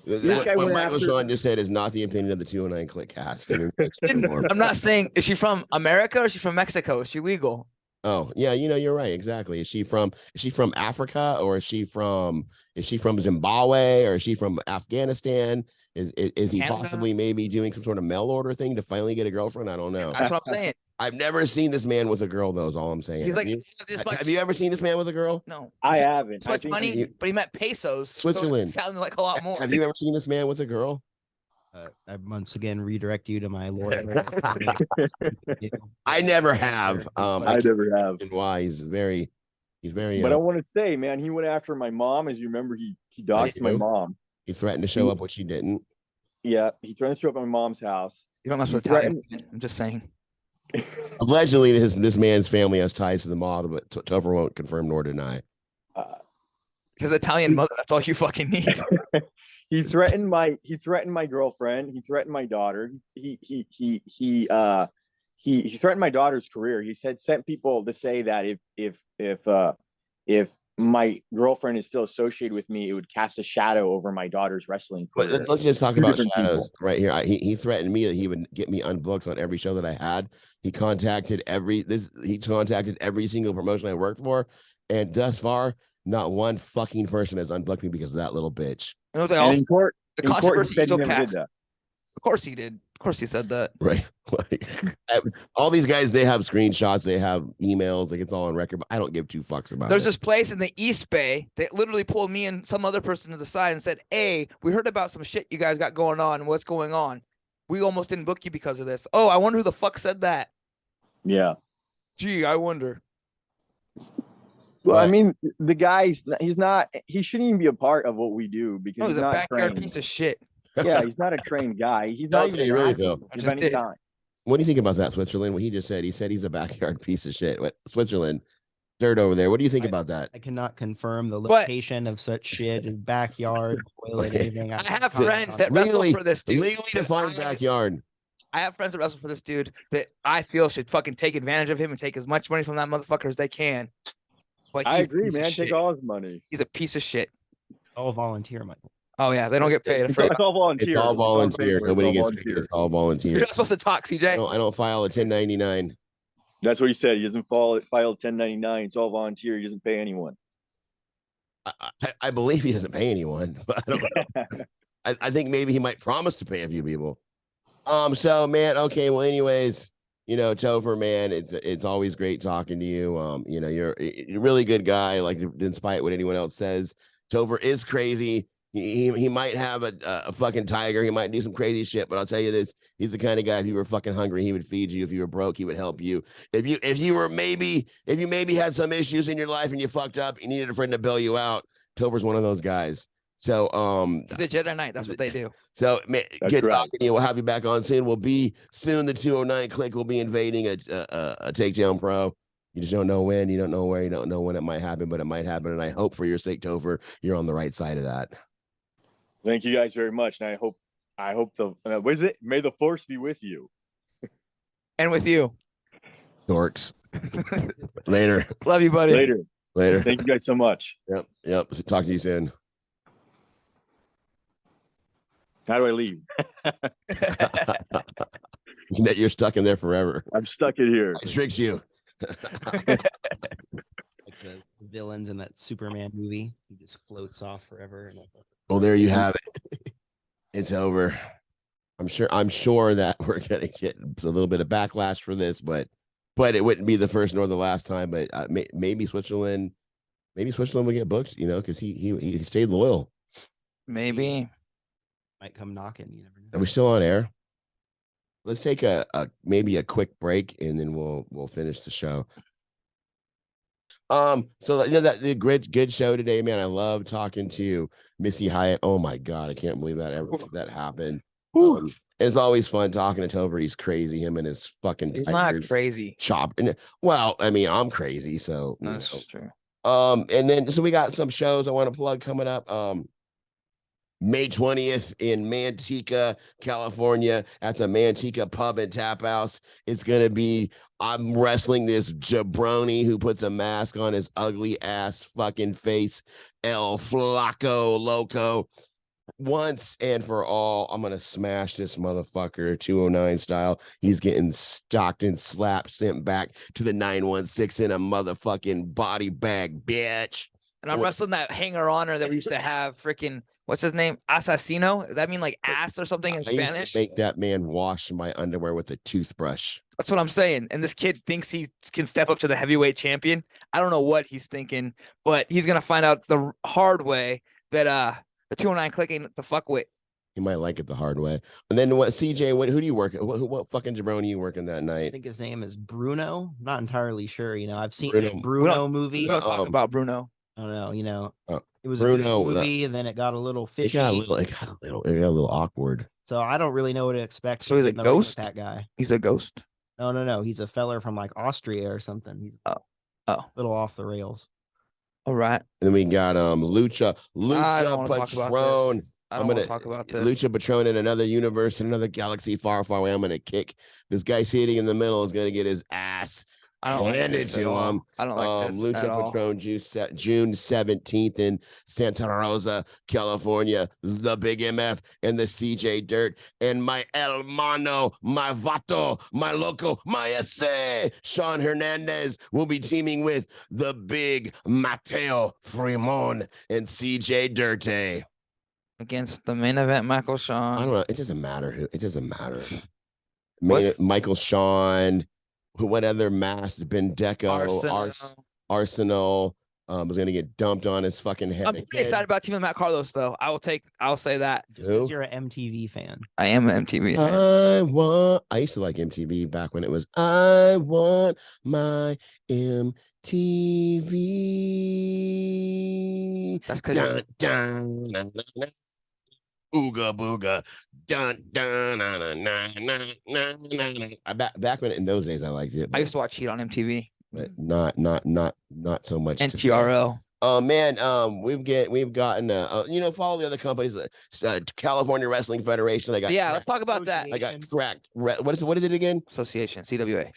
C: that. What Michael Sean just said is not the opinion of the 209 Kliqcast.
B: I'm not saying, is she from America or is she from Mexico? Is she legal?
C: Oh, yeah, you're right. Exactly. Is she from Africa, or is she from Zimbabwe, or is she from Afghanistan? Is he
B: Canada?
C: possibly maybe doing some sort of mail order thing to finally get a girlfriend? I don't know.
B: That's what I'm saying.
C: I've never seen this man with a girl, though, is all I'm saying.
B: He's like,
C: have you ever seen this man with a girl?
B: No.
F: I haven't.
B: So much money, but he met pesos.
C: Switzerland.
B: So it sounded like a lot more.
C: Have you ever seen this man with a girl?
A: I once again redirect you to my lawyer.
C: I never have.
F: I never have.
C: And why he's very.
F: But I want to say, man, he went after my mom. As you remember, he doxed my mom.
C: He threatened to show up, which he didn't.
F: Yeah, he threatened to show up at my mom's house.
B: You don't mess with Italian. I'm just saying.
C: Allegedly, this man's family has ties to the mob, but Topher won't confirm nor deny.
B: His Italian mother. That's all you fucking need.
F: He threatened my girlfriend. He threatened my daughter. He threatened my daughter's career. He sent people to say that if my girlfriend is still associated with me, it would cast a shadow over my daughter's wrestling career.
C: Let's just talk about shadows right here. He threatened me that he would get me unbooked on every show that I had. He contacted every single promotion I worked for, and thus far, not one fucking person has unbooked me because of that little bitch.
B: You know,
F: In court,
B: controversy still
F: never did
B: cast.
F: that.
B: Of course he did. Of course he said that.
C: Right. Like, all these guys, they have screenshots, they have emails, like it's all on record, but I don't give two fucks about
B: There's
C: it.
B: this place in the East Bay that literally pulled me and some other person to the side and said, hey, we heard about some shit you guys got going on. What's going on? We almost didn't book you because of this. Oh, I wonder who the fuck said that.
F: Yeah.
B: Gee, I wonder.
F: Well, I
C: But-
F: mean, the guy's he shouldn't even be a part of what we do
B: No,
F: because
B: he's
F: he's
B: a
F: not
B: backyard
F: trained.
B: piece of shit.
F: Yeah, he's not a trained guy. He's
C: Tell
F: not
C: us
F: even
C: how you
F: an
C: really
F: athlete
C: feel.
B: I
F: of
B: just
F: any
B: did.
F: kind.
C: What do you think about that, Switzerland? What he just said. He said he's a backyard piece of shit. What Switzerland? Dirt over there. What do you think about that?
A: I cannot confirm the
B: But-
A: location of such shit, his backyard, toilet, anything.
B: I have
A: cannot
B: friends that
A: confirm.
B: wrestle for this dude.
C: Legally defined backyard.
B: I have friends that wrestle for this dude that I feel should fucking take advantage of him and take as much money from that motherfucker as they can. But
F: I
B: he's a
F: agree,
B: piece of
F: man.
B: shit.
F: Take all his money.
B: He's a piece of shit.
A: all volunteer money.
B: Oh yeah, they don't get paid.
F: It's all volunteer.
C: It's all
F: on
C: volunteer.
F: paper,
C: Nobody
F: it's all
C: gets paid.
F: volunteer.
C: It's all
B: You're
C: volunteer.
B: not supposed to talk,
C: I
B: CJ.
C: don't file a 1099.
F: That's what he said. He doesn't file 1099. It's all volunteer. He doesn't pay anyone.
C: I believe he doesn't pay anyone, but I don't know. I think maybe he might promise to pay a few people. So man, okay, well, anyways, Topher, man, it's always great talking to you. You're a really good guy, like despite what anyone else says. Topher is crazy. He might have a fucking tiger. He might do some crazy shit, but I'll tell you this: he's the kind of guy. If you were fucking hungry, he would feed you. If you were broke, he would help you. If you maybe had some issues in your life and you fucked up, you needed a friend to bail you out. Topher's one of those guys. So
B: He's a Jedi Knight. That's what they do.
C: So man,
F: That's
C: good
F: right.
C: talking to you. We'll have you back on soon. We'll be soon. The 209 Kliq will be invading a Takedown Pro. You just don't know when. You don't know where. You don't know when it might happen, but it might happen. And I hope for your sake, Topher, you're on the right side of that.
F: Thank you guys very much, and I hope what is it? May the force be with you.
B: And with you.
C: Dorks. Later.
B: Love you, buddy.
F: Later. Thank you guys so much.
C: Yep. Talk to you soon.
F: How do I leave?
C: You're stuck in there forever.
F: I'm stuck in here.
C: I tricked you.
A: Like the villains in that Superman movie. He just floats off forever.
C: Well, there you have it. It's over. I'm sure that we're gonna get a little bit of backlash for this, but it wouldn't be the first nor the last time. But maybe Switzerland will get booked, because he stayed loyal.
B: Maybe.
A: Might come knocking. You never know.
C: Are we still on air? Let's take maybe a quick break and then we'll finish the show. So that the good show today, man. I love talking to Missy Hyatt. Oh my god, I can't believe that happened. It's always fun talking to Topher. He's crazy. Him and his fucking
B: He's not
C: tigers
B: crazy.
C: chopping. Well, I mean, I'm crazy, so
B: That's true.
C: and then so we got some shows I want to plug coming up. May 20th in Manteca, California, at the Manteca Pub and Tap House. It's gonna be I'm wrestling this jabroni who puts a mask on his ugly ass fucking face, El Flaco Loco. Once and for all, I'm gonna smash this motherfucker 209 style. He's getting stocked and slapped, sent back to the 916 in a motherfucking body bag, bitch.
B: And I'm wrestling that hanger honor that we used to have. Freaking, what's his name? Asesino? Does that mean like ass or something in
C: I used
B: Spanish?
C: to make that man wash my underwear with a toothbrush.
B: That's what I'm saying. And this kid thinks he can step up to the heavyweight champion. I don't know what he's thinking, but he's gonna find out the hard way that the 209 Kliq ain't the fuck with.
C: You might like it the hard way. And then what, CJ? Who do you work? What fucking jabroni you working that
A: I
C: night?
A: think his name is Bruno. Not entirely sure. I've seen
C: Bruno.
A: the Bruno
B: We
A: movie.
B: don't talk about Bruno.
A: I don't know.
C: Oh,
A: It was
C: Bruno,
A: a good movie, and then it got a little
C: It
A: fishy.
C: got a little awkward.
A: So I don't really know what to expect.
B: So he's a
A: in the ring with
B: ghost?
A: that guy.
B: He's a ghost.
A: No. He's a feller from like Austria or something. He's
B: Oh.
A: a little off the rails.
B: All right.
C: And then we got Lucha
B: I don't wanna talk about
C: Patron.
B: this. I don't want to talk about this.
C: Lucha Patron in another universe, in another galaxy far, far away. I'm gonna kick this guy sitting in the middle is gonna get his ass
B: I don't like
C: handed
B: this
C: to
B: at all.
C: him.
B: I don't like this at
C: Lucha
B: all.
C: Patron June 17th in Santa Rosa, California. The Big MF and the CJ Dirt and my hermano, my vato, my loco, my ese, Sean Hernandez will be teaming with the Big Mateo Fremon and CJ Dirte.
B: Against the main event, Michael
C: I
B: Sean.
C: don't know. It doesn't matter who. It doesn't matter.
B: What's-
C: Michael Sean, what other masked Bendeco,
B: Arsenal.
C: Arsenal, Was gonna get dumped on his fucking head.
B: I'm pretty excited about teaming Matt Carlos, though. I'll say that.
A: Just because you're an MTV fan.
B: I am an MTV fan.
C: I used to like MTV back when it was I want my MTV.
B: That's because
C: Dun, dun, dun, dun, dun. Ooga booga. Dun, dun, na, na, na, na, na, na, na. Back when in those days I liked it.
B: I used to watch Heat on MTV.
C: But not so much.
B: NTRL.
C: Oh man, we've gotten follow the other companies, California Wrestling Federation.
B: Let's talk about that.
C: I got cracked. What is it again?
B: Association, CWA.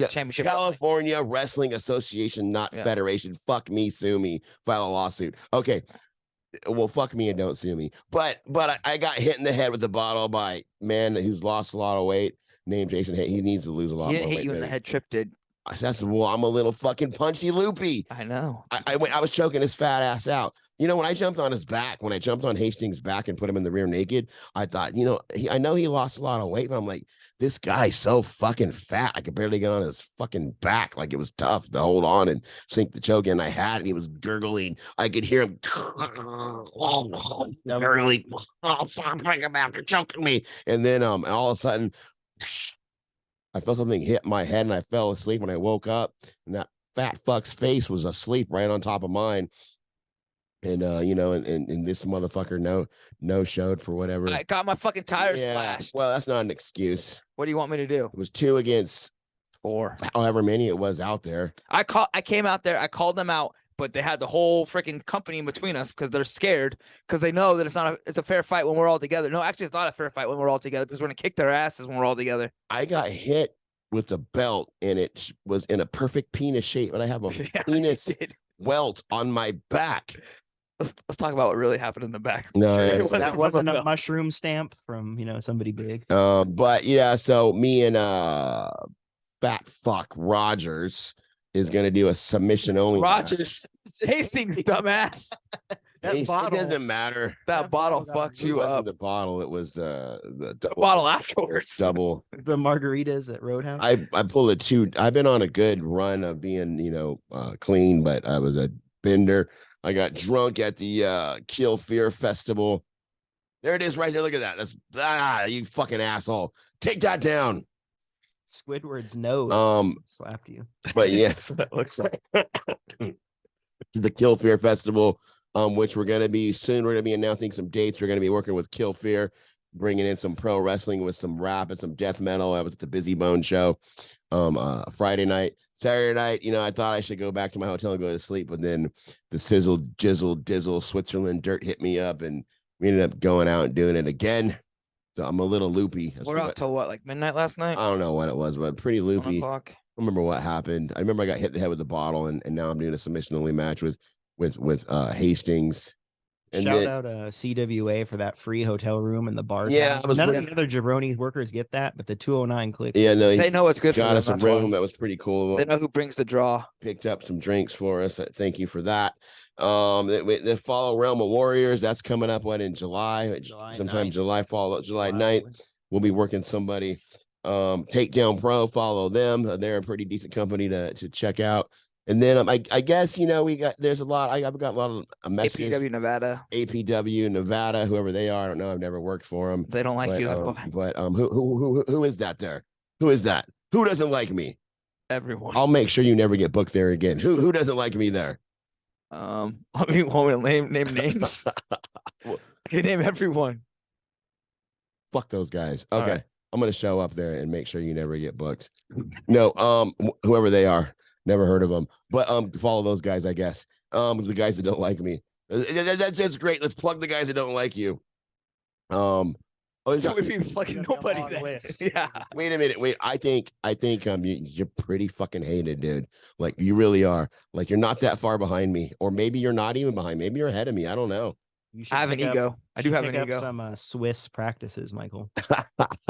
B: Championship
C: California Wrestling Association, not Federation. Fuck me, sue me, file a lawsuit. Okay, well, fuck me and don't sue me. But I got hit in the head with the bottle by a man who's lost a lot of weight named Jason. He needs to lose a lot more weight.
B: He didn't hit you in the head, Trip did.
C: I'm a little fucking punchy loopy.
B: I know.
C: I was choking his fat ass out. When I jumped on his back, when I jumped on Hastings' back and put him in the rear naked, I thought, I know he lost a lot of weight, but I'm like, this guy's so fucking fat. I could barely get on his fucking back. Like, it was tough to hold on and sink the choke in. I had, and he was gurgling. I could hear him gurgling. Oh, fuck, him after choking me. And then all of a sudden, I felt something hit my head and I fell asleep. When I woke up, and that fat fuck's face was asleep right on top of mine. And and this motherfucker no showed for whatever.
B: I got my fucking tires slashed.
C: Well, that's not an excuse.
B: What do you want me to do?
C: It was 2 against
B: 4.
C: However many it was out there.
B: I came out there, I called them out, but they had the whole freaking company in between us because they're scared, because they know that it's a fair fight when we're all together. No, actually, it's not a fair fight when we're all together, because we're gonna kick their asses when we're all together.
C: I got hit with a belt and it was in a perfect penis shape, and I have a penis welt on my back.
B: Let's talk about what really happened in the back.
C: No,
A: that wasn't a mushroom stamp from somebody big.
C: But yeah, so me and fat fuck Rogers is going to do a submission only.
B: Rogers, Hastings, dumbass.
C: It doesn't matter.
B: That bottle fucked you up.
C: The bottle, it was the
B: bottle afterwards.
C: Double
A: the margaritas at Roadhouse.
C: I pulled a 2. I've been on a good run of being clean, but I was a bender. I got drunk at the Kill Fear Festival. There it is, right there. Look at that. That's you fucking asshole. Take that down.
A: Squidward's nose slapped you.
C: But yeah, that's what that looks like. The Kill Fear Festival, which we're gonna be soon. We're gonna be announcing some dates. We're gonna be working with Kill Fear, bringing in some pro wrestling with some rap and some death metal. I was at the Busy Bone show Friday night. Saturday night, I thought I should go back to my hotel and go to sleep, but then the sizzle, jizzle, dizzle, Switzerland dirt hit me up, and we ended up going out and doing it again. So I'm a little loopy.
B: We're out till what, like midnight last night?
C: I don't know what it was, but pretty loopy.
B: 1 o'clock.
C: I remember what happened. I remember I got hit in the head with the bottle, and now I'm doing a submission only match with Hastings. And
A: Shout out CWA for that free hotel room in the bar.
C: Yeah,
A: none of the other jabroni workers get that, but the 209 Kliq.
C: Yeah, no,
B: they know it's good.
C: Got
B: for
C: us a room that was pretty cool.
B: They know who brings the draw.
C: Picked up some drinks for us. Thank you for that. The Follow Realm of Warriors, that's coming up in July? Sometime 9th. July 9th. We'll be working somebody. Takedown Pro, follow them. They're a pretty decent company to check out. And then I guess there's a lot. I've got a lot of messages. APW Nevada, whoever they are, I don't know. I've never worked for them.
B: They don't like you.
C: But who is that there? Who is that? Who doesn't like me?
B: Everyone.
C: I'll make sure you never get booked there again. Who doesn't like me there?
B: Want me to name names? Okay, name everyone.
C: Fuck those guys. Okay,
B: right.
C: I'm gonna show up there and make sure you never get booked. No, whoever they are. Never heard of them, but follow those guys, I guess. The guys that don't like me. That's great. Let's plug the guys that don't like you.
B: So we'd be plugging nobody then. Yeah.
C: Wait a minute. Wait. I think you're pretty fucking hated, dude. Like, you really are. Like, you're not that far behind me, or maybe you're not even behind. Maybe you're ahead of me. I don't know.
B: I have an ego. I do have an ego.
A: Some Swiss practices, Michael.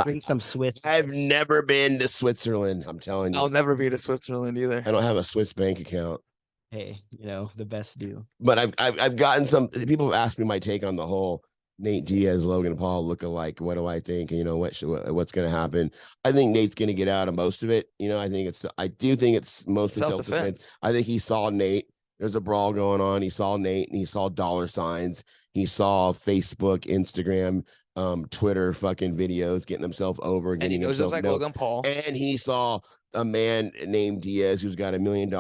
A: Bring some Swiss.
C: I've never been to Switzerland. I'm telling you.
B: I'll never be to Switzerland either.
C: I don't have a Swiss bank account.
A: Hey, the best do.
C: But I've gotten some people have asked me my take on the whole Nate Diaz, Logan Paul look-alike. What do I think? What's going to happen? I think Nate's going to get out of most of it. I do think it's mostly self-defense. I think he saw Nate There's a brawl going on. He saw Nate and he saw dollar signs. He saw Facebook, Instagram, Twitter fucking videos getting himself over,
B: And he
C: getting
B: knows
C: himself
B: like Logan Paul.
C: and he saw a man named Diaz who's got $1 million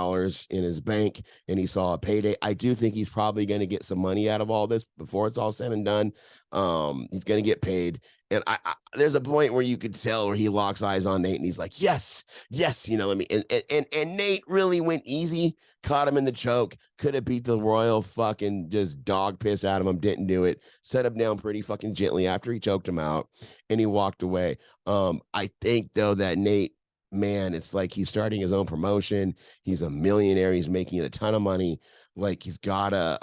C: in his bank, and he saw a payday. I do think he's probably going to get some money out of all this before it's all said and done. He's going to get paid. And I there's a point where you could tell where he locks eyes on Nate and he's like, yes, and Nate really went easy, caught him in the choke, could have beat the royal fucking just dog piss out of him, didn't do it, set him down pretty fucking gently after he choked him out, and he walked away. I think though that Nate, man, it's like he's starting his own promotion. He's a millionaire. He's making a ton of money. Like he's gotta,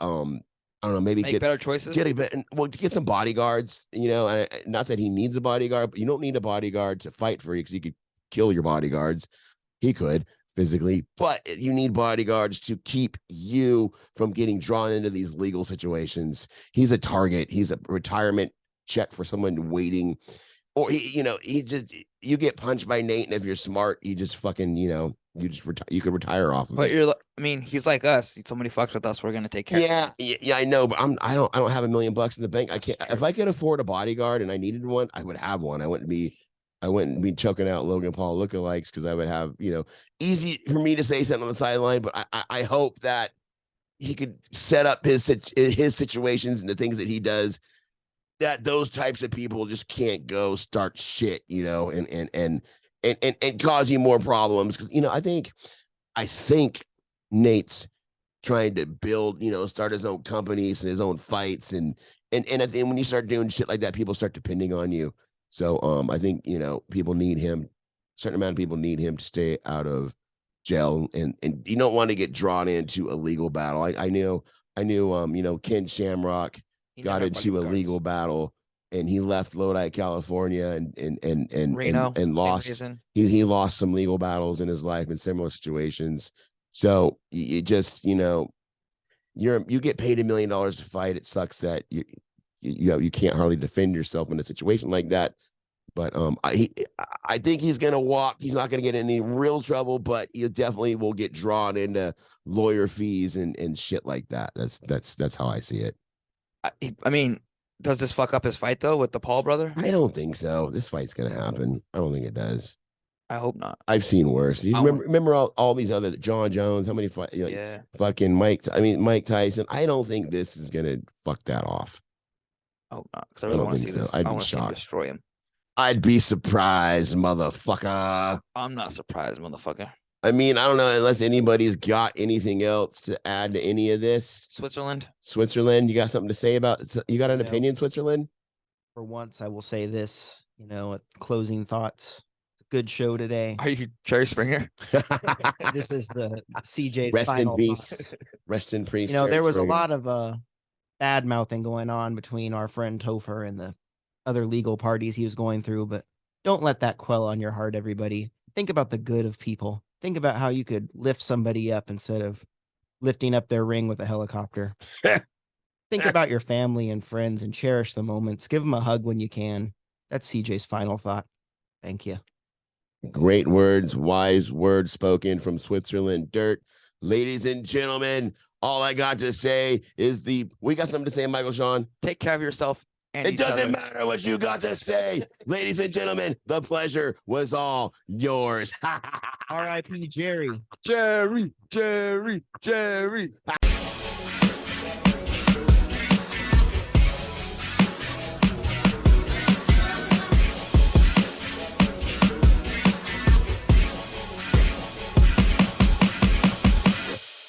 C: I don't know, maybe
B: Make better choices.
C: To get some bodyguards. Not that he needs a bodyguard, but you don't need a bodyguard to fight for you because he could kill your bodyguards. He could physically, but you need bodyguards to keep you from getting drawn into these legal situations. He's a target. He's a retirement check for someone waiting. Or you get punched by Nate, and if you're smart, you just fucking, you could retire off of
B: But
C: it.
B: he's like us. Somebody fucks with us, we're gonna take care.
C: Yeah, I know, but I don't have $1 million in the bank. I can't. If I could afford a bodyguard and I needed one, I would have one. I wouldn't be choking out Logan Paul lookalikes because I would have, easy for me to say something on the sideline. But I hope that he could set up his situations and the things that he does, that those types of people just can't go start shit, and cause you more problems. Because, I think Nate's trying to build, start his own companies and his own fights. And at the end, when you start doing shit like that, people start depending on you. So I think, people need him. A certain amount of people need him to stay out of jail. And you don't want to get drawn into a legal battle. I knew, Ken Shamrock got into a legal battle, and he left Lodi, California, and
B: Reno,
C: and lost. He lost some legal battles in his life in similar situations. So you just, you get paid $1 million to fight. It sucks that you can't hardly defend yourself in a situation like that. But I think he's gonna walk. He's not gonna get in any real trouble, but you definitely will get drawn into lawyer fees and shit like that. That's how I see it.
B: Does this fuck up his fight though with the Paul brother?
C: I don't think so. This fight's gonna happen. I don't think it does.
B: I hope not.
C: I've seen worse. You remember all these other John Jones? How many fights?
B: Yeah.
C: Fucking Mike Tyson. I don't think this is gonna fuck that off.
B: I hope not, because I really want to see this.
C: I'd
B: I
C: be
B: want to see him
C: shocked.
B: destroy him.
C: I'd be surprised, motherfucker.
B: I'm not surprised, motherfucker.
C: I don't know, unless anybody's got anything else to add to any of this.
B: Switzerland,
C: you got something to say about? You got an opinion, Switzerland?
A: For once, I will say this. Closing thoughts. Good show today.
B: are you Jerry Springer?
A: This is the CJ's
C: Rest in
A: final
C: peace.
A: thoughts.
C: Rest in peace.
A: There was a lot of bad mouthing going on between our friend Topher and the other legal parties he was going through, but don't let that quell on your heart, everybody. Think about the good of people. Think about how you could lift somebody up instead of lifting up their ring with a helicopter. Think about your family and friends and cherish the moments. Give them a hug when you can. That's CJ's final thought. Thank you.
C: Great words, wise words spoken from Switzerland Dirt. Ladies and gentlemen, all I got to say is we got something to say, Michael Sean.
B: Take care of yourself. And
C: It doesn't matter what you got to say. Ladies and gentlemen, the pleasure was all yours.
A: R.I.P. Jerry.
B: Jerry.